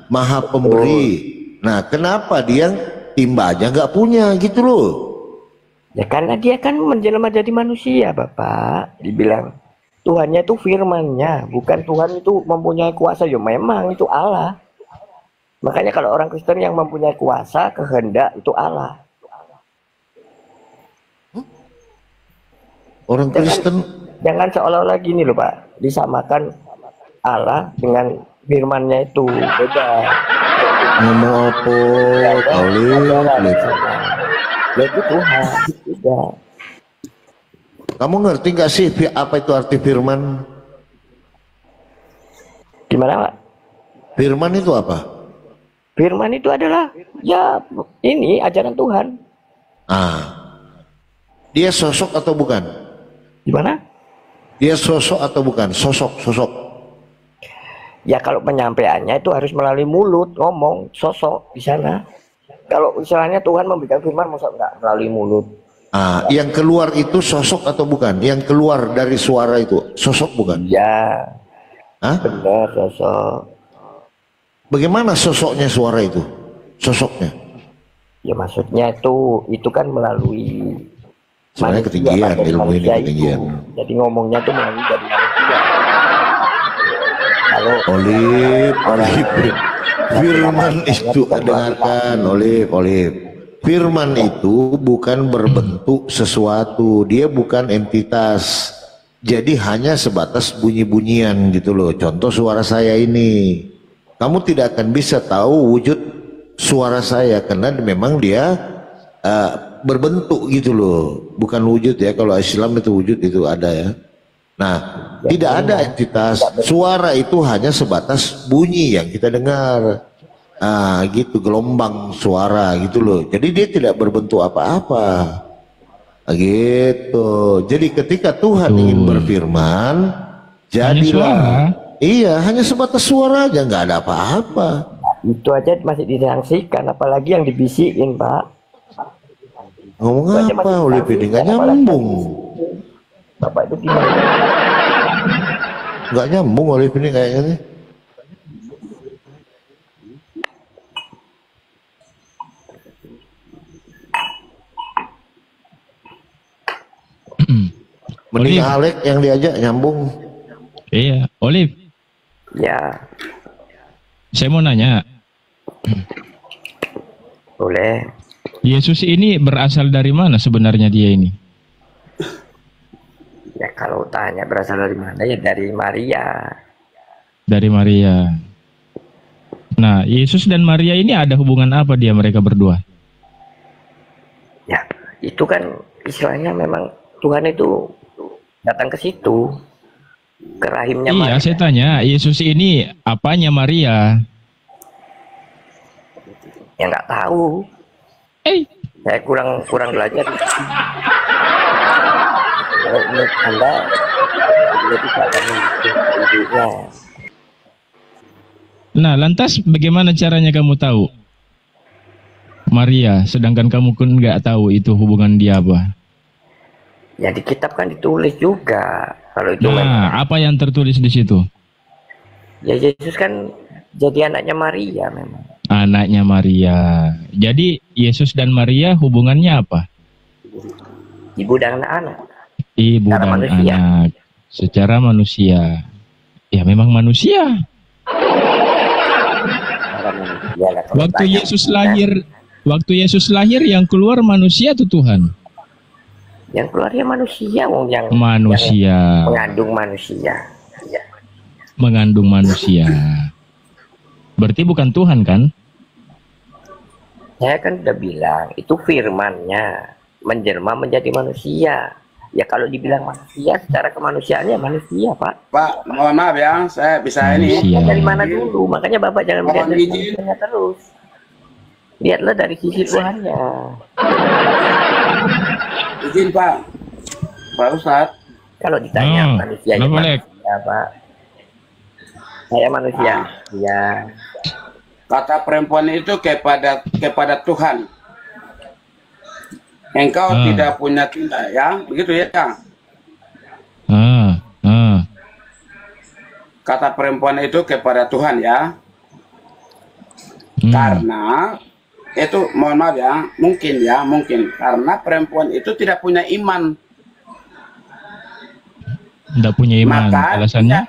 Speaker 1: maha pemberi. Nah, kenapa dia timba aja nggak punya gitu loh?
Speaker 2: Ya karena dia kan menjelma jadi manusia, Bapak. Dibilang Tuhannya itu firmannya, bukan Tuhan itu mempunyai kuasa. Ya memang itu Allah. Makanya kalau orang Kristen yang mempunyai kuasa, kehendak itu Allah.
Speaker 1: Orang Kristen
Speaker 2: Jangan seolah-olah gini loh Pak, disamakan Allah dengan firmannya itu. Beda.
Speaker 1: ngomong apa? Kau lihat.
Speaker 2: Ya itu Tuhan. Tidak.
Speaker 1: Kamu ngerti nggak sih apa itu arti firman?
Speaker 2: Gimana Pak?
Speaker 1: Firman itu apa?
Speaker 2: Firman itu adalah ya ini ajaran Tuhan.
Speaker 1: Ah, dia sosok atau bukan?
Speaker 2: Gimana?
Speaker 1: Dia sosok atau bukan? Sosok.
Speaker 2: Ya kalau penyampaiannya itu harus melalui mulut, ngomong, sosok di sana. Kalau misalnya Tuhan memberikan firman, masa enggak melalui mulut?
Speaker 1: Ah, yang keluar itu sosok atau bukan? Yang keluar dari suara itu sosok bukan?
Speaker 2: Ya,
Speaker 1: Hah?
Speaker 2: benar sosok.
Speaker 1: Bagaimana sosoknya suara itu? Sosoknya?
Speaker 2: Ya maksudnya itu kan melalui
Speaker 1: Sebenarnya
Speaker 2: manusia,
Speaker 1: ketinggian,
Speaker 2: Pak, dari
Speaker 1: ilmu ini
Speaker 2: manusia
Speaker 1: ketinggian.
Speaker 2: itu. Jadi ngomongnya tuh melalui dari manusia. Kalau
Speaker 1: Olive. Firman itu dengarkan, Olive. Firman itu bukan berbentuk sesuatu, dia bukan entitas. Jadi hanya sebatas bunyi-bunyian gitu loh. Contoh suara saya ini. Kamu tidak akan bisa tahu wujud suara saya karena memang dia berbentuk gitu loh. Bukan wujud ya, kalau Islam itu wujud itu ada ya. Nah, tidak ada entitas. Suara itu hanya sebatas bunyi yang kita dengar. Ah, gitu, gelombang suara gitu loh. Jadi dia tidak berbentuk apa-apa. Ah, gitu. Jadi ketika Tuhan ingin berfirman, jadilah. Iya, hanya sebatas suara aja, nggak ada apa-apa.
Speaker 2: Itu aja masih disangsikan, apalagi yang dibisikin, Pak.
Speaker 1: Ngomong apa? Oleh PD nggak nyambung.
Speaker 2: Bapak itu gimana?
Speaker 1: Nggak nyambung oleh PD kayaknya nih. Mending Alek yang diajak nyambung.
Speaker 3: Iya, Olive.
Speaker 2: Ya,
Speaker 3: Saya mau nanya,
Speaker 2: boleh.
Speaker 3: Yesus ini berasal dari mana sebenarnya dia ini?
Speaker 2: Ya kalau tanya berasal dari mana, ya dari Maria.
Speaker 3: Dari Maria. Nah, Yesus dan Maria ini ada hubungan apa dia mereka berdua?
Speaker 2: Ya, itu kan istilahnya memang Tuhan itu datang ke situ, ke rahimnya
Speaker 3: Iya,
Speaker 2: Maria.
Speaker 3: saya tanya, Yesus ini apanya Maria?
Speaker 2: Ya nggak tahu. Saya kurang belajar. Kalau menurut Anda, dia tidak akan ibunya.
Speaker 3: Nah, lantas bagaimana caranya kamu tahu Maria, sedangkan kamu pun nggak tahu itu hubungan dia apa?
Speaker 2: Ya di kitab kan ditulis juga. Kalau itu memang,
Speaker 3: Nah, apa yang tertulis di situ?
Speaker 2: ya Yesus kan jadi anaknya Maria memang.
Speaker 3: Anaknya Maria. Jadi Yesus dan Maria hubungannya apa?
Speaker 2: Ibu dan anak.
Speaker 3: Ibu
Speaker 2: Secara
Speaker 3: dan
Speaker 2: manusia.
Speaker 3: anak. Secara manusia. Ya memang manusia.
Speaker 2: Ya, lah, kalau
Speaker 3: Waktu
Speaker 2: tanya,
Speaker 3: Yesus lahir yang keluar manusia atau Tuhan?
Speaker 2: yang keluar ya manusia, wong yang
Speaker 3: Manusia.
Speaker 2: mengandung manusia. Ya.
Speaker 3: Mengandung manusia. Berarti bukan Tuhan kan?
Speaker 2: Saya kan udah bilang itu firmannya menjelma menjadi manusia. Ya kalau dibilang manusia secara kemanusiaannya manusia, Pak.
Speaker 4: Pak, mohon maaf ya, saya bisa ini.
Speaker 3: Manusia.
Speaker 2: Dari mana dulu? Makanya Bapak jangan melihat dari manusianya terus. Lihatlah dari sisi Tuhannya.
Speaker 4: Izin Pak, Pak Ustadz.
Speaker 2: Kalau ditanya manusianya
Speaker 3: kenapa, Lek?
Speaker 2: manusia, Pak. Saya manusia. Ya.
Speaker 4: Kata perempuan itu kepada Tuhan. Engkau tidak punya tindak, ya, begitu ya. Kata perempuan itu kepada Tuhan ya. Karena itu mohon maaf ya, mungkin karena perempuan itu tidak punya iman.
Speaker 3: Tidak punya iman.
Speaker 4: Maka
Speaker 3: Alasannya?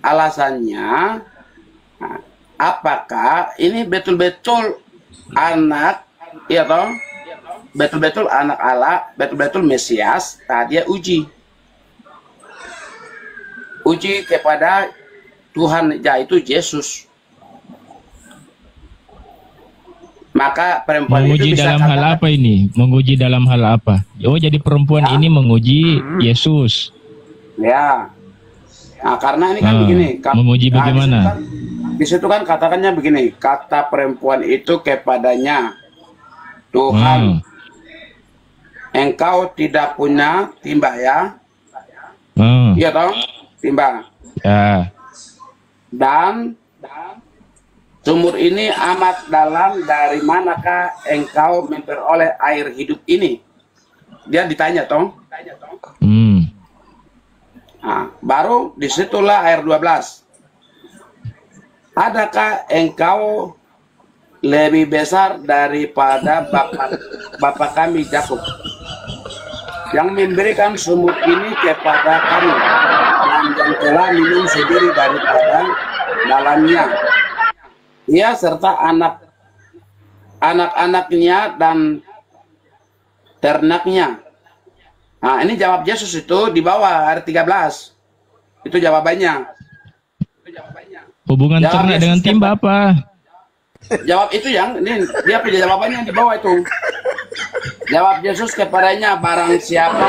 Speaker 4: Alasannya, apakah ini betul-betul anak, ya toh? Betul-betul anak Allah, betul-betul Mesias. Nah, dia uji kepada Tuhan, yaitu Yesus. Maka perempuan
Speaker 3: Menguji
Speaker 4: itu bisa
Speaker 3: dalam hal apa ini? Menguji dalam hal apa? Oh, jadi perempuan ini menguji Yesus.
Speaker 4: Ya. Nah, karena ini kan begini.
Speaker 3: Menguji bagaimana?
Speaker 4: Di situ kan katakannya begini. Kata perempuan itu kepadanya, Tuhan, engkau tidak punya timba ya? Iya toh? Timba.
Speaker 3: Ya.
Speaker 4: Dan sumur ini amat dalam, dari manakah engkau memperoleh air hidup ini? Dia ditanya toh. Nah, baru disitulah ayat 12. Adakah engkau lebih besar daripada Bapa kami Yakub, yang memberikan sumur ini kepada kami, dan yang telah minum sendiri daripada dalamnya, ia serta anak-anaknya dan ternaknya. Nah, ini jawab Yesus itu di bawah ayat 13. Itu jawabannya.
Speaker 3: Hubungan
Speaker 4: Jawab
Speaker 3: ternak
Speaker 4: Yesus
Speaker 3: dengan timba apa?
Speaker 4: Jawab itu yang ini, dia punya jawabannya di bawah itu. Jawab Yesus kepadanya, barang siapa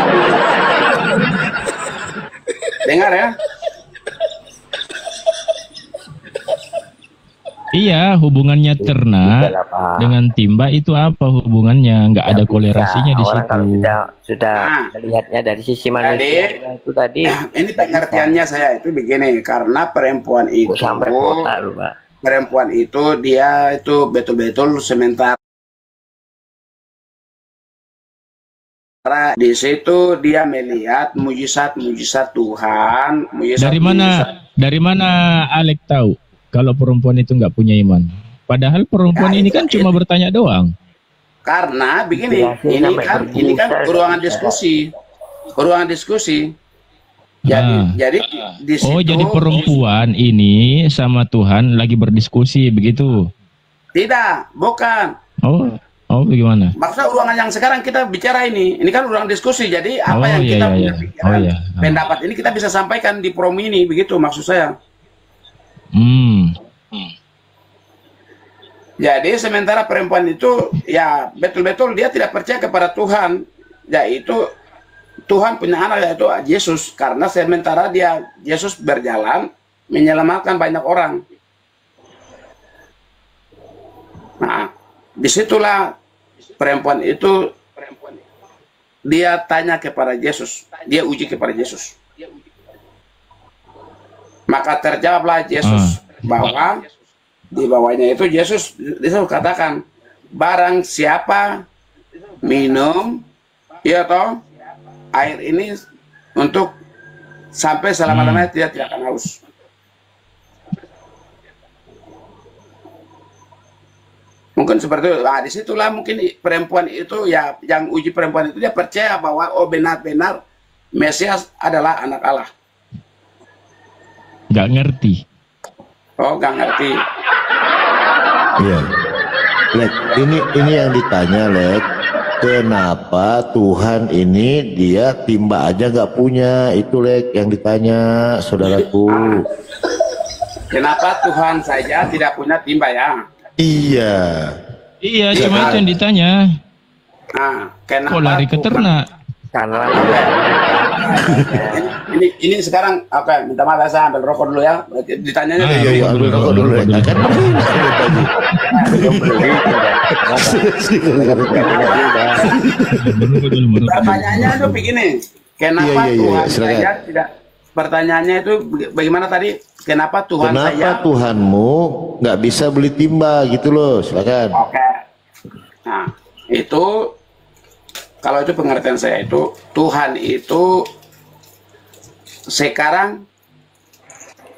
Speaker 4: Dengar ya.
Speaker 3: Iya, hubungannya ternak
Speaker 2: Udahlah, Pak.
Speaker 3: dengan timba itu apa hubungannya? Nggak ada
Speaker 2: Nggak bisa.
Speaker 3: kolerasinya di
Speaker 2: Orang
Speaker 3: situ.
Speaker 2: kalau sudah
Speaker 4: Nah,
Speaker 2: melihatnya dari sisi
Speaker 4: jadi
Speaker 2: manusia itu tadi
Speaker 4: ini
Speaker 2: nggak bisa.
Speaker 4: pengertiannya saya itu begini, karena perempuan
Speaker 2: Kok sampai kota lu, Pak.
Speaker 4: itu dia itu betul-betul sementara di situ dia melihat mujizat-mujizat Tuhan,
Speaker 3: Dari mana Alek tahu kalau perempuan itu nggak punya iman? Padahal perempuan
Speaker 4: Ya,
Speaker 3: ini
Speaker 4: itu-
Speaker 3: kan cuma bertanya doang.
Speaker 4: Karena begini,
Speaker 2: Jelasin
Speaker 4: ini
Speaker 2: sampai
Speaker 4: kan
Speaker 2: berbusa
Speaker 4: ruangan
Speaker 2: gitu.
Speaker 4: diskusi. Jadi di situ
Speaker 3: Oh, jadi perempuan ini sama Tuhan lagi berdiskusi begitu?
Speaker 4: tidak, bukan.
Speaker 3: Oh, bagaimana?
Speaker 4: Maksudnya ruangan yang sekarang kita bicara ini kan ruang diskusi. Jadi apa
Speaker 3: Oh,
Speaker 4: yang
Speaker 3: iya,
Speaker 4: kita
Speaker 3: iya,
Speaker 4: punya
Speaker 3: iya.
Speaker 4: pikiran,
Speaker 3: Oh, iya.
Speaker 4: pendapat ini kita bisa sampaikan di prom ini, begitu maksud saya. Jadi sementara perempuan itu ya betul-betul dia tidak percaya kepada Tuhan, yaitu Tuhan punya anak yaitu Yesus, karena sementara Yesus berjalan menyelamatkan banyak orang. Nah, disitulah perempuan itu dia tanya kepada Yesus, dia uji kepada Yesus. Maka terjawablah Yesus bahwa di bawahnya itu Yesus katakan, barang siapa minum ya toh air ini untuk sampai selama-lamanya tidak akan haus. Mungkin seperti itu. Nah, disitulah mungkin perempuan itu ya, yang uji perempuan itu dia percaya bahwa oh benar-benar Mesias adalah anak Allah.
Speaker 3: Nggak ngerti.
Speaker 4: Oh, nggak ngerti.
Speaker 1: Iya. Lek, ini yang ditanya, Lek. Kenapa Tuhan ini dia timba aja nggak punya? Itu, Lek, yang ditanya, saudaraku.
Speaker 4: Kenapa Tuhan saja tidak punya timba ya?
Speaker 1: Iya.
Speaker 3: Iya, cuma itu yang ditanya.
Speaker 4: Nah, kenapa
Speaker 3: Kok lari ke
Speaker 4: Tuhan-
Speaker 3: ternak?
Speaker 2: Karena
Speaker 4: ini sekarang oke, minta maaf saya ambil rokok dulu ya. Ditanyanya
Speaker 3: Ah,
Speaker 1: Iya, ambil rokok dulu, Lek. Kan
Speaker 4: pertanyaannya itu begini, kenapa
Speaker 1: Iya,
Speaker 4: Tuhan
Speaker 1: silakan.
Speaker 4: saja tidak? Pertanyaannya itu bagaimana tadi? Kenapa Tuhan
Speaker 1: Kenapa
Speaker 4: saja?
Speaker 1: Tuhanmu nggak bisa beli timba gitu loh? Silakan.
Speaker 4: Oke. Nah, itu kalau itu pengertian saya itu Tuhan itu sekarang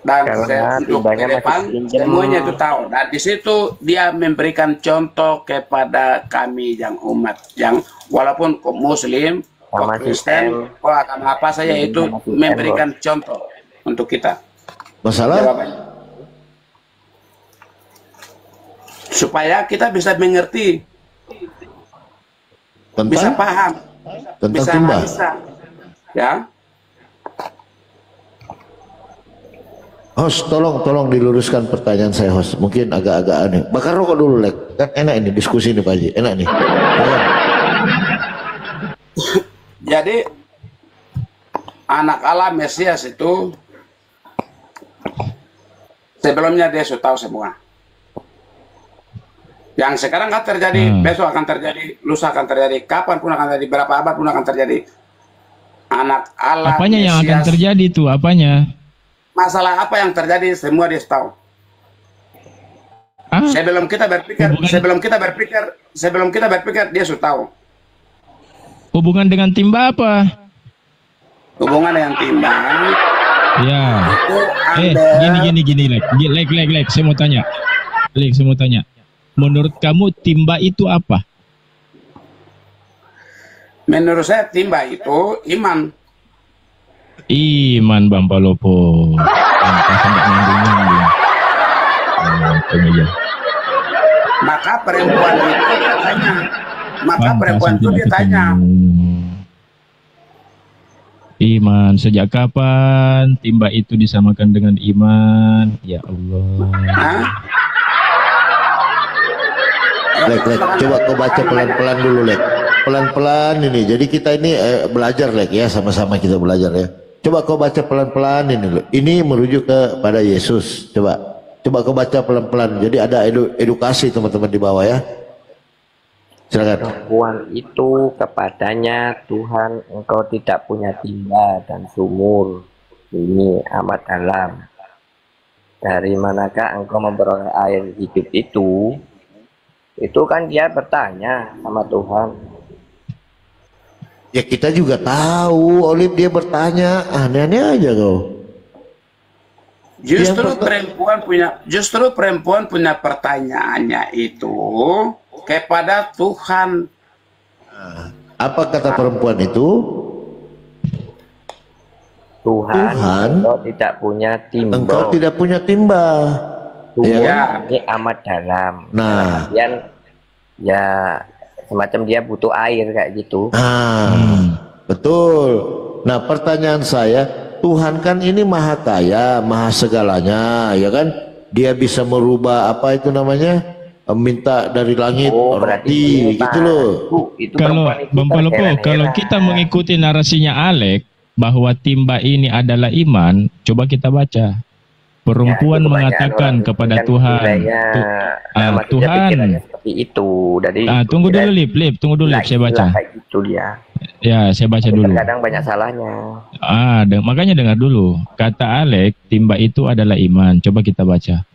Speaker 4: dan
Speaker 2: Karena
Speaker 4: untuk
Speaker 2: timbanya
Speaker 4: ke depan
Speaker 2: masih pinjam.
Speaker 4: semuanya itu tahu. Dan di situ dia memberikan contoh kepada kami yang umat yang walaupun Muslim,
Speaker 2: Sama
Speaker 4: Kristen,
Speaker 2: si
Speaker 4: agama apa saya itu
Speaker 2: Sama si M,
Speaker 4: memberikan contoh untuk kita.
Speaker 1: Masalah
Speaker 4: Jawabannya. Supaya kita bisa mengerti, bisa
Speaker 1: tentang
Speaker 4: paham, bisa
Speaker 1: timba.
Speaker 4: analisa, ya.
Speaker 1: Host, tolong diluruskan pertanyaan saya, host. Mungkin agak-agak aneh. Bakar rokok dulu, Lek. Kan enak ini diskusi nih, Pak Haji. Enak nih. Ayo.
Speaker 4: Jadi anak Allah Mesias itu sebelumnya dia sudah tahu semua. Yang sekarang akan terjadi, besok akan terjadi, lusa akan terjadi, kapan pun akan terjadi, berapa abad pun akan terjadi. Anak Allah
Speaker 3: Apanya yang akan
Speaker 4: Mesias,
Speaker 3: terjadi tuh? Apanya?
Speaker 4: masalah apa yang terjadi semua dia tahu.
Speaker 3: Ah,
Speaker 4: Sebelum kita berpikir,
Speaker 3: Hubungan-
Speaker 4: sebelum kita berpikir dia sudah tahu.
Speaker 3: hubungan dengan timba apa?
Speaker 4: Hubungan yang timbang
Speaker 3: Ya.
Speaker 4: itu Anda
Speaker 3: Gini, Lek, saya mau tanya. Lek, saya mau tanya. Menurut kamu timba itu apa?
Speaker 4: menurut saya timba itu iman.
Speaker 3: Iman, Bang Palopo.
Speaker 4: Maka perempuan itu dia tanya. Maka perempuan itu dia tanya.
Speaker 3: Iman, sejak kapan timba itu disamakan dengan iman? Ya Allah.
Speaker 4: Hah?
Speaker 1: Lek, coba kau baca pelan-pelan dulu, Lek. Pelan-pelan ini. Jadi kita ini belajar, Lek, ya. Sama-sama kita belajar, ya. Coba kau baca pelan-pelan ini loh. Ini merujuk kepada Yesus. Coba kau baca pelan-pelan. Jadi ada edukasi teman-teman di bawah ya. Silakan.
Speaker 2: Perempuan itu kepadanya, Tuhan, engkau tidak punya timba dan sumur. Ini amat dalam. Dari manakah engkau memperoleh air hidup itu? Itu kan dia bertanya sama Tuhan.
Speaker 1: Ya kita juga tahu, Olive dia bertanya, aneh-aneh aja kau.
Speaker 4: Justru perempuan punya pertanyaannya itu kepada Tuhan.
Speaker 1: Apa kata perempuan itu?
Speaker 2: Tuhan, engkau tidak punya timba.
Speaker 1: Engkau tidak punya timba.
Speaker 2: Sumur ini amat dalam.
Speaker 1: Nah,
Speaker 2: ya semacam dia butuh air kayak gitu.
Speaker 1: Betul. Nah, pertanyaan saya, Tuhan kan ini maha kaya, maha segalanya, ya kan? Dia bisa merubah apa itu namanya? Minta dari langit roti, gitu loh.
Speaker 3: Kalau Bang Palopo, kalau kita mengikuti narasinya Alek bahwa timba ini adalah iman, coba kita baca. Perempuan mengatakan kepada Tuhan, Tuhan,
Speaker 2: seperti itu. Dari
Speaker 3: tunggu dulu Lip, tunggu dulu Lip, saya baca.
Speaker 2: Itu dia.
Speaker 3: Ya, saya baca dulu.
Speaker 2: Kadang banyak salahnya.
Speaker 3: Makanya dengar dulu. Kata Alek, timba itu adalah iman. Coba kita baca.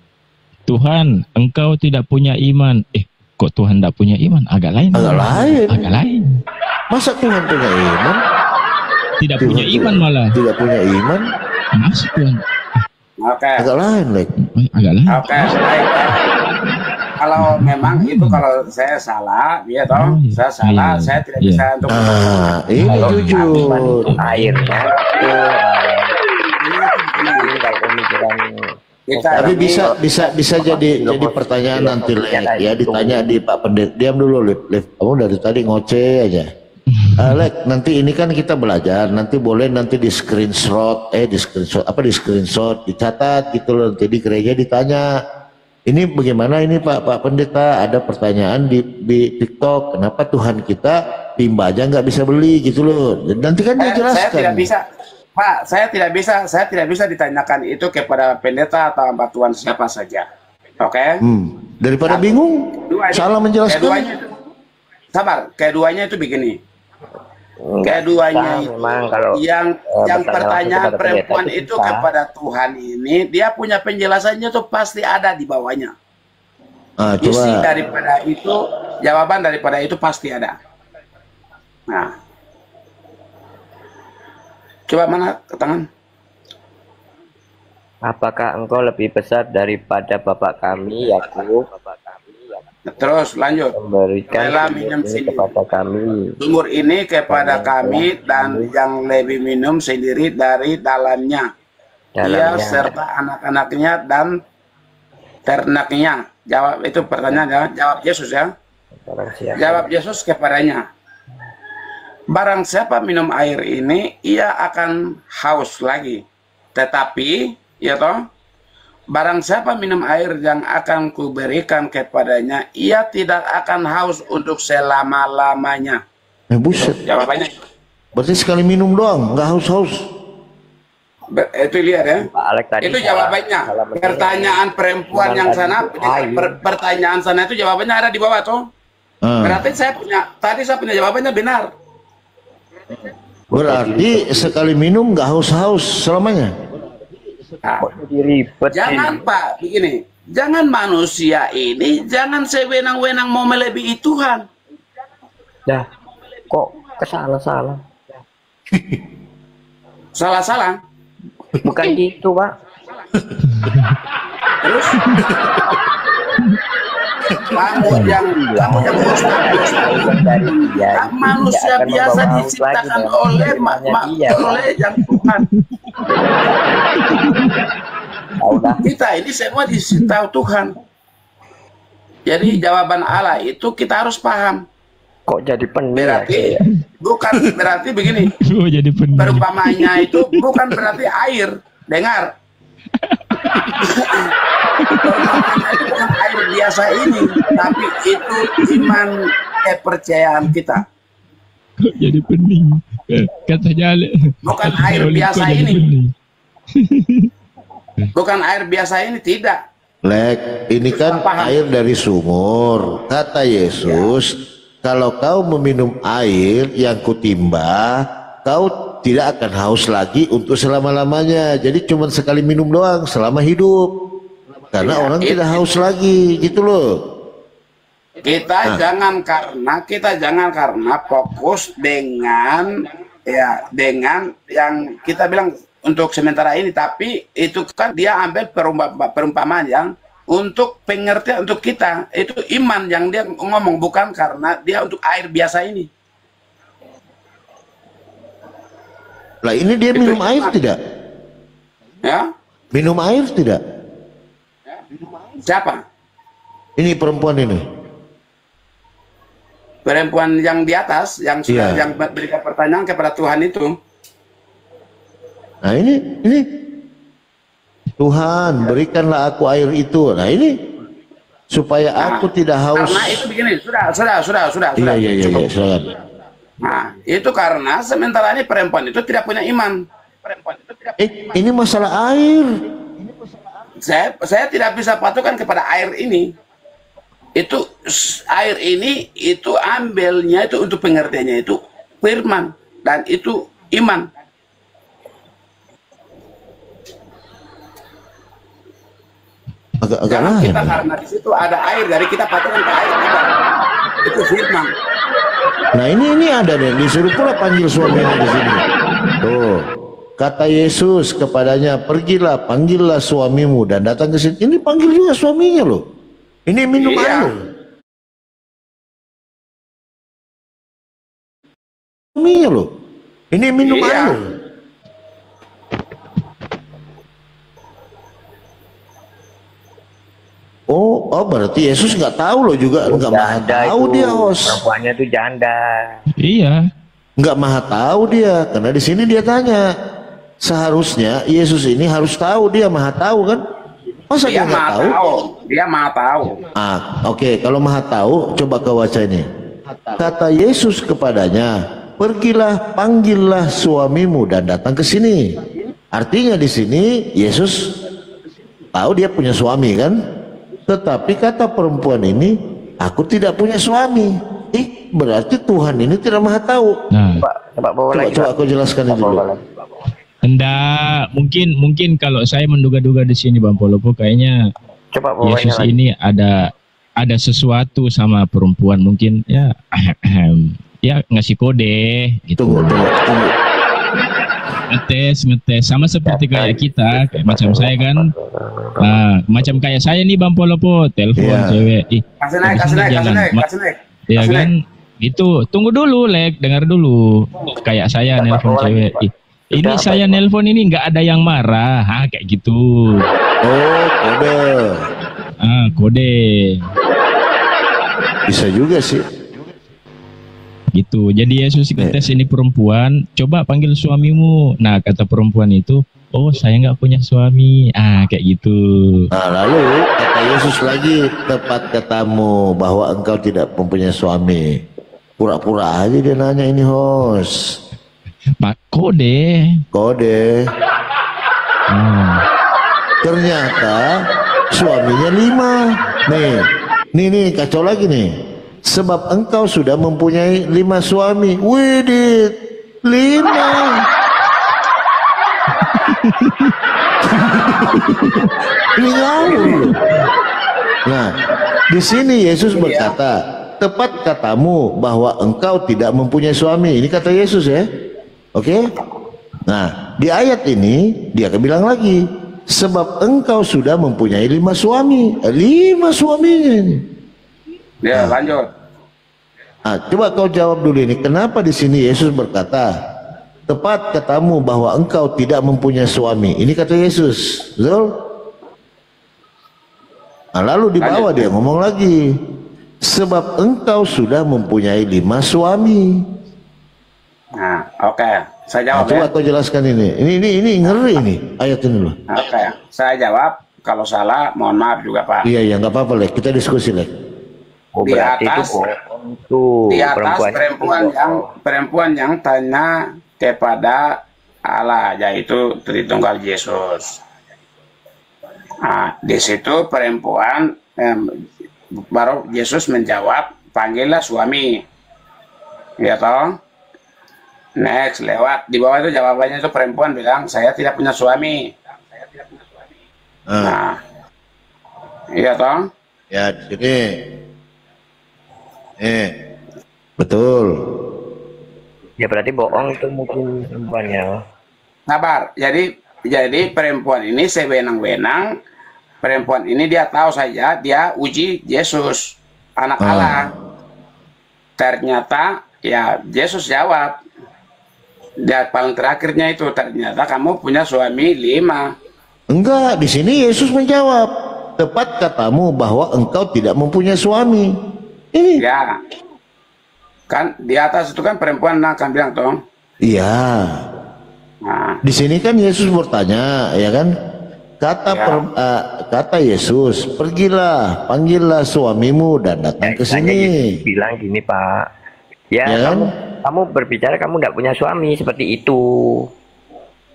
Speaker 3: Tuhan, engkau tidak punya iman. Kok Tuhan tidak punya iman? Agak lain. Agak lain.
Speaker 1: Masa Tuhan punya iman?
Speaker 3: Tidak punya iman malah.
Speaker 1: Tidak punya iman?
Speaker 3: Masa Tuhan?
Speaker 4: Oke.
Speaker 1: Agak lain, Lek.
Speaker 3: Agak lain.
Speaker 4: Oke, baik. Kalau memang itu kalau saya salah, ya toh, saya salah, saya tidak bisa untuk.
Speaker 1: Ini jujur.
Speaker 2: Airnya
Speaker 1: tapi bisa jadi pertanyaan nanti Lek, ya ditanya di Pak Pendeta. Diam dulu Lek. Kamu dari tadi ngoceh aja. Lek, nanti ini kan kita belajar, nanti boleh nanti di screenshot, di screenshot, dicatat gitu loh, nanti di gereja ditanya. Ini bagaimana ini Pak Pendeta, ada pertanyaan di TikTok, kenapa Tuhan kita timba aja nggak bisa beli gitu loh. Nanti kan dia jelaskan.
Speaker 4: Saya tidak bisa, Pak, saya tidak bisa ditanyakan itu kepada pendeta atau hamba Tuhan siapa saja. Oke?
Speaker 1: Daripada bingung, salah menjelaskan.
Speaker 4: Keduanya itu begini. Keduanya itu yang pertanyaan perempuan itu kepada Tuhan ini, dia punya penjelasannya tuh pasti ada di bawahnya. Isi daripada itu, jawaban daripada itu pasti ada. Nah, coba mana ke tangan?
Speaker 2: Apakah engkau lebih besar daripada Bapak kami, Yakub?
Speaker 4: Terus lanjut.
Speaker 2: Memberikan minum kepada kami.
Speaker 4: Sumur ini kepada kami dan yang lebih minum sendiri dari dalamnya. Dia serta anak-anaknya dan ternaknya. Jawab itu pertanyaan, jawab Yesus ya. Jawab Yesus kepadanya. Barang siapa minum air ini, ia akan haus lagi. Tetapi, ya toh, barang siapa minum air yang akan kuberikan kepadanya, ia tidak akan haus untuk selama-lamanya.
Speaker 1: Buset.
Speaker 4: Jawabannya.
Speaker 1: Berarti sekali minum doang, nggak haus-haus.
Speaker 4: Itu lihat ya. Itu jawabannya. Pertanyaan perempuan yang sana, pertanyaan sana itu jawabannya ada di bawah tuh. Berarti saya punya jawabannya benar.
Speaker 1: Berarti sekali minum nggak haus-haus selamanya.
Speaker 4: Jangan Pak, begini, jangan manusia ini, jangan sewenang-wenang mau melebihi Tuhan.
Speaker 2: Dah, kok kesalah-salah?
Speaker 4: Salah-salah?
Speaker 2: Bukan gitu Pak.
Speaker 4: Terus? kamu yang manusia biasa diciptakan oleh yang Tuhan. Kita ini semua diciptakan Tuhan. Jadi jawaban Allah itu kita harus paham.
Speaker 2: Kok jadi pening?
Speaker 4: Bukan berarti begini. Perumpamannya itu bukan berarti air. Dengar. Perumpamannya itu bukan air biasa ini, tapi itu iman kepercayaan kita.
Speaker 3: Kok jadi bening? Katanya
Speaker 4: Bukan air
Speaker 3: Oli kok
Speaker 4: biasa
Speaker 3: jadi
Speaker 4: ini.
Speaker 3: bening?
Speaker 4: Bukan air biasa ini, tidak.
Speaker 1: Lek, ini kan air dari sumur. Kata Yesus, kalau kau meminum air yang kutimba, kau tidak akan haus lagi untuk selama-lamanya. Jadi cuma sekali minum doang selama hidup. Karena orang tidak haus lagi, gitu loh.
Speaker 4: Kita jangan karena fokus dengan dengan yang kita bilang untuk sementara ini, tapi itu kan dia ambil perumpamaan yang untuk pengertian untuk kita, itu iman yang dia ngomong, bukan karena dia untuk air biasa ini.
Speaker 1: Lah ini dia minum air tidak?
Speaker 4: Ya?
Speaker 1: Minum air tidak?
Speaker 4: Siapa?
Speaker 1: Ini perempuan ini.
Speaker 4: Perempuan yang di atas, yang sudah yang berikan pertanyaan kepada Tuhan itu.
Speaker 1: Nah ini Tuhan berikanlah aku air itu. Nah ini supaya aku tidak haus.
Speaker 4: Karena itu begini, sudah.
Speaker 1: Iya, silakan.
Speaker 4: Nah, itu karena sementara ini perempuan itu tidak punya iman.
Speaker 1: Ini masalah air.
Speaker 4: Saya tidak bisa patokan kepada air ini. Itu air ini itu ambilnya itu untuk pengertiannya itu firman dan itu iman.
Speaker 1: Agak
Speaker 4: Jangan
Speaker 1: lain.
Speaker 4: kita karena di situ ada air, dari kita patokan ke air kita. Itu firman.
Speaker 1: Nah ini ada nih, disuruh pula panggil suaminya di sini. Tuh, kata Yesus kepadanya, pergilah, panggillah suamimu dan datang ke sini. Ini panggil juga suaminya loh. Ini minum air. Suaminya loh. Ini minum air. Oh, berarti Yesus nggak tahu loh juga, nggak maha tahu dia, host.
Speaker 2: Perempuannya itu janda.
Speaker 3: Iya.
Speaker 1: Nggak maha tahu dia, karena di sini dia tanya. Seharusnya Yesus ini harus tahu, dia maha tahu kan? Masa dia nggak tahu?
Speaker 4: Dia maha tahu.
Speaker 1: Oke, kalau maha tahu, coba kau baca ini. Kata Yesus kepadanya, pergilah, panggillah suamimu dan datang ke sini. Artinya di sini Yesus tahu dia punya suami kan? Tetapi kata perempuan ini, aku tidak punya suami. Berarti Tuhan ini tidak maha tahu.
Speaker 3: Nah,
Speaker 1: coba aku jelaskan itu dulu.
Speaker 3: Hendak mungkin kalau saya menduga-duga di sini Bang Polopo, kayaknya Yesus ini ada sesuatu sama perempuan, mungkin ya ngasih kode gitu.
Speaker 1: Tunggu.
Speaker 3: Ngetes sama seperti kayak kita, kayak macam saya kan. Nah, macam kayak saya nih Bang Polopo, telepon cewek.
Speaker 4: Kasih naik.
Speaker 3: Ya kan? Gitu. Tunggu dulu, Lek, dengar dulu. Kayak saya nelpon cewek. Ini saya nelpon ini nggak ada yang marah. Kayak gitu.
Speaker 1: Oh, kode.
Speaker 3: Kode.
Speaker 1: Bisa juga sih.
Speaker 3: Gitu. Jadi Yesus ngetes ini perempuan, coba panggil suamimu. Nah, kata perempuan itu, oh saya nggak punya suami. Kayak gitu.
Speaker 1: Nah, lalu kata Yesus lagi, tepat katamu bahwa engkau tidak mempunyai suami. Pura-pura aja dia nanya ini, host.
Speaker 3: Pak, kode.
Speaker 1: Ternyata suaminya 5. Nih kacau lagi nih. Sebab engkau sudah mempunyai 5 suami. Widit, 5. Ini ngawur. Nah, di sini Yesus berkata, tepat katamu bahwa engkau tidak mempunyai suami. Ini kata Yesus ya. Oke? Nah, di ayat ini dia akan bilang lagi, sebab engkau sudah mempunyai 5 suami. 5 suaminya ini.
Speaker 4: Ya, lanjut.
Speaker 1: Coba kau jawab dulu ini, kenapa di sini Yesus berkata, tepat katamu bahwa engkau tidak mempunyai suami. Ini kata Yesus, betul? Lalu di bawah dia ngomong lagi, sebab engkau sudah mempunyai 5 suami.
Speaker 4: Nah, oke. Saya jawab
Speaker 1: coba kau jelaskan ini. Ini ngeri ini ayat ini loh.
Speaker 4: Oke, saya jawab. Kalau salah, mohon maaf juga Pak.
Speaker 1: Iya, nggak apa-apa, Lek. Kita diskusi, Lek.
Speaker 2: Oh,
Speaker 4: di
Speaker 2: berarti itu
Speaker 4: atas
Speaker 2: bohong tuh
Speaker 4: di atas
Speaker 2: perempuan itu.
Speaker 4: perempuan yang tanya kepada Allah, yaitu Tritunggal Yesus. Nah, di situ perempuan baru Yesus menjawab, panggillah suami, ya toh. Next, lewat di bawah itu jawabannya itu perempuan bilang, saya tidak punya suami. Nah, iya toh.
Speaker 1: Ya, di sini. Betul.
Speaker 2: Ya berarti bohong itu mungkin perempuannya.
Speaker 4: Sabar. Jadi perempuan ini sewenang-wenang. Perempuan ini dia tahu saja dia uji Yesus, anak Allah. Ternyata ya Yesus jawab. Dia paling terakhirnya itu ternyata kamu punya suami 5.
Speaker 1: Enggak, di sini Yesus menjawab, tepat katamu bahwa engkau tidak mempunyai suami. Ini.
Speaker 4: Ya. Kan di atas itu kan perempuan akan bilang toh.
Speaker 1: Iya.
Speaker 4: Nah,
Speaker 1: Di sini kan Yesus bertanya, ya kan? Kata Yesus, pergilah, panggillah suamimu dan datang ke sini.
Speaker 2: Bilang gini Pak, ya,
Speaker 1: Ya kan?
Speaker 2: kamu berbicara kamu tidak punya suami seperti itu.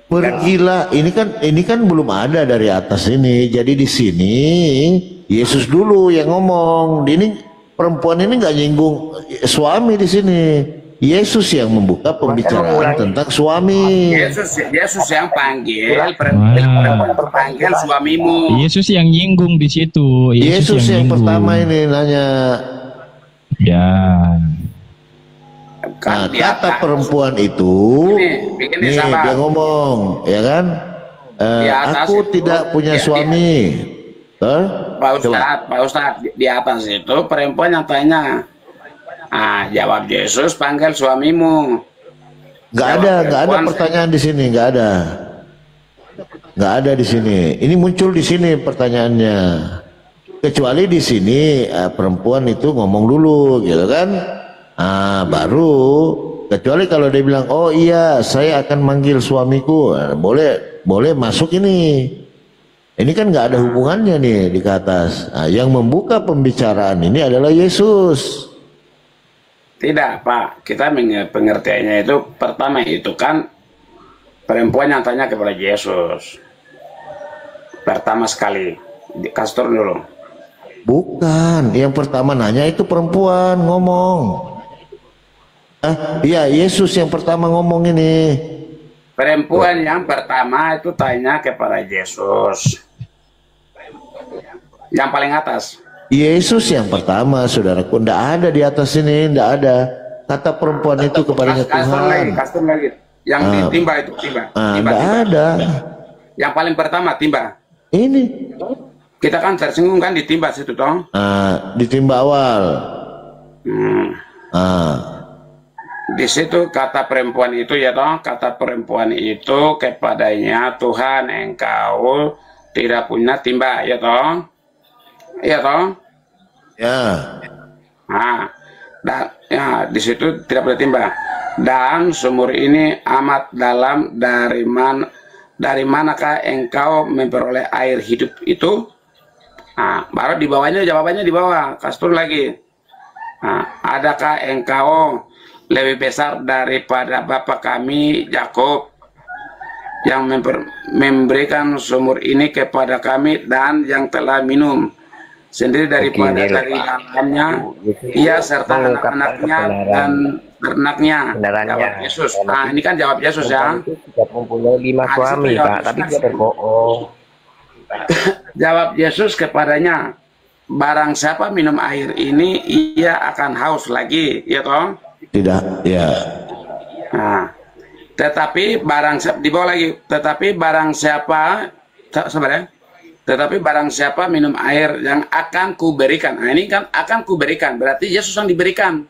Speaker 1: Pergilah, ini kan belum ada dari atas ini. Jadi di sini Yesus dulu yang ngomong. Ini perempuan ini nggak nyinggung suami di sini. Yesus yang membuka pembicaraan tentang suami.
Speaker 4: Yesus yang panggil perempuan panggil suamimu.
Speaker 3: Yesus yang nyinggung di situ.
Speaker 1: Yesus yang pertama ini nanya.
Speaker 3: Ya.
Speaker 1: Nah, kata perempuan itu, nih dia ngomong, ya kan? Aku tidak punya suami.
Speaker 4: Pak Ustadz, di atas itu perempuan yang tanya. Jawab Yesus, panggil suamimu.
Speaker 1: Nggak ada pertanyaan di sini, nggak ada di sini. Ini muncul di sini pertanyaannya. Kecuali di sini perempuan itu ngomong dulu, gitu kan? Baru. Kecuali kalau dia bilang, oh iya, saya akan manggil suamiku, boleh masuk ini. Ini kan nggak ada hubungannya nih di atas. Yang membuka pembicaraan ini adalah Yesus.
Speaker 4: Tidak, Pak. Kita pengertiannya itu pertama itu kan perempuan yang tanya kepada Yesus. Pertama sekali. Kasih turun dulu.
Speaker 1: Bukan. Yang pertama nanya itu perempuan ngomong. Iya, Yesus yang pertama ngomong ini.
Speaker 4: Perempuan yang pertama itu tanya kepada Yesus. Yang paling atas.
Speaker 1: Yesus yang pertama, saudaraku, ndak ada di atas ini, ndak ada. Kata perempuan itu kepadanya Tuhan.
Speaker 4: Kasih lagi. Yang ditimba itu timba.
Speaker 1: Ndak ada.
Speaker 4: Yang paling pertama timba.
Speaker 1: Ini.
Speaker 4: Kita kan tersinggung kan ditimba situ toh.
Speaker 1: Ditimba awal.
Speaker 4: Di situ kata perempuan itu ya toh, kata perempuan itu kepadanya, Tuhan engkau tidak punya timba ya toh. Iya toh?
Speaker 1: Ya.
Speaker 4: Dan ya di situ tidak boleh timba. Dan sumur ini amat dalam, dari manakah engkau memperoleh air hidup itu? Baru di bawahnya jawabannya di bawah. Kastur lagi. Adakah engkau lebih besar daripada bapa kami Yakub yang memberikan sumur ini kepada kami dan yang telah minum sendiri daripada dari dalamnya ia serta anak-anaknya dan ternaknya. Jawab Yesus. Ini kan jawab Yesus ya.
Speaker 2: Tidak mempunyai 5 suami Pak, tapi dia berbohong.
Speaker 4: Jawab Yesus kepadanya, barang siapa minum air ini ia akan haus lagi, ya toh?
Speaker 1: Tidak, ya.
Speaker 4: Tetapi barang siapa di bawah lagi, tetapi barang siapa sebenarnya tetapi barang siapa minum air yang akan kuberikan. Ini kan akan kuberikan, berarti Yesus yang diberikan.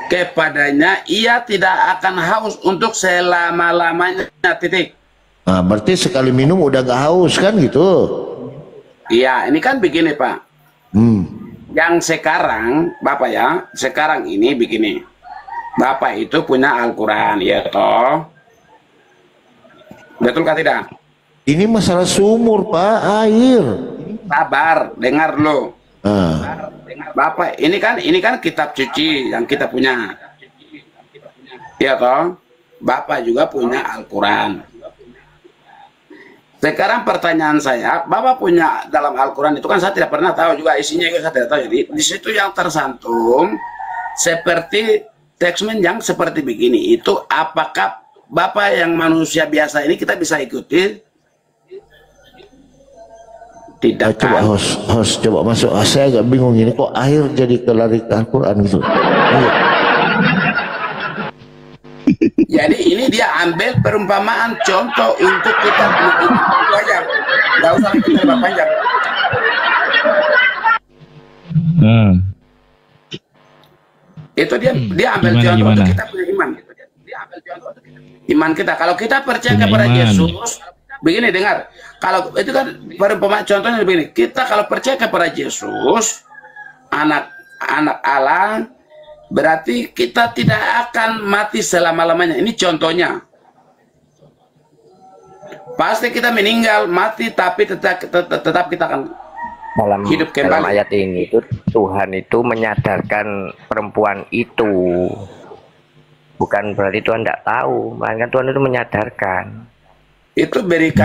Speaker 4: Kepadanya ia tidak akan haus untuk selama-lamanya, titik.
Speaker 1: Berarti sekali minum udah gak haus kan gitu.
Speaker 4: Iya, ini kan begini Pak. Yang sekarang, Bapak ya, sekarang ini begini. Bapak itu punya Al-Quran, ya toh. Betulkah tidak?
Speaker 1: Ini masalah sumur Pak, air.
Speaker 4: Sabar, dengar lo. Bapak, ini kan kitab suci yang kita punya. Ya toh? Bapak juga punya Al-Quran. Sekarang pertanyaan saya, Bapak punya dalam Al-Quran itu kan saya tidak pernah tahu juga isinya, juga saya tidak tahu. Jadi di situ yang tersantum seperti teksmen yang seperti begini. Itu apakah Bapak yang manusia biasa ini kita bisa ikuti? Tidak
Speaker 1: Coba
Speaker 4: kan?
Speaker 1: host coba masuk. Saya agak bingung ini kok air jadi kelari ke Al-Quran gitu. Ayo.
Speaker 4: Jadi ini dia ambil perumpamaan contoh untuk kita itu aja. Nggak usah kita panjang. Itu dia ambil contoh untuk kita punya iman. Iman kita. Kalau kita percaya
Speaker 3: Punya
Speaker 4: kepada
Speaker 3: iman.
Speaker 4: Yesus, begini dengar. Kalau itu kan perumpamaan contohnya begini. Kita kalau percaya kepada Yesus, anak Allah, berarti kita tidak akan mati selama-lamanya. Ini contohnya. Pasti kita meninggal, mati, tapi tetap kita akan hidup kembali.
Speaker 2: Dalam ayat ini itu Tuhan itu menyadarkan perempuan itu. Bukan berarti Tuhan tidak tahu, melainkan Tuhan itu menyadarkan.
Speaker 4: Itu berikan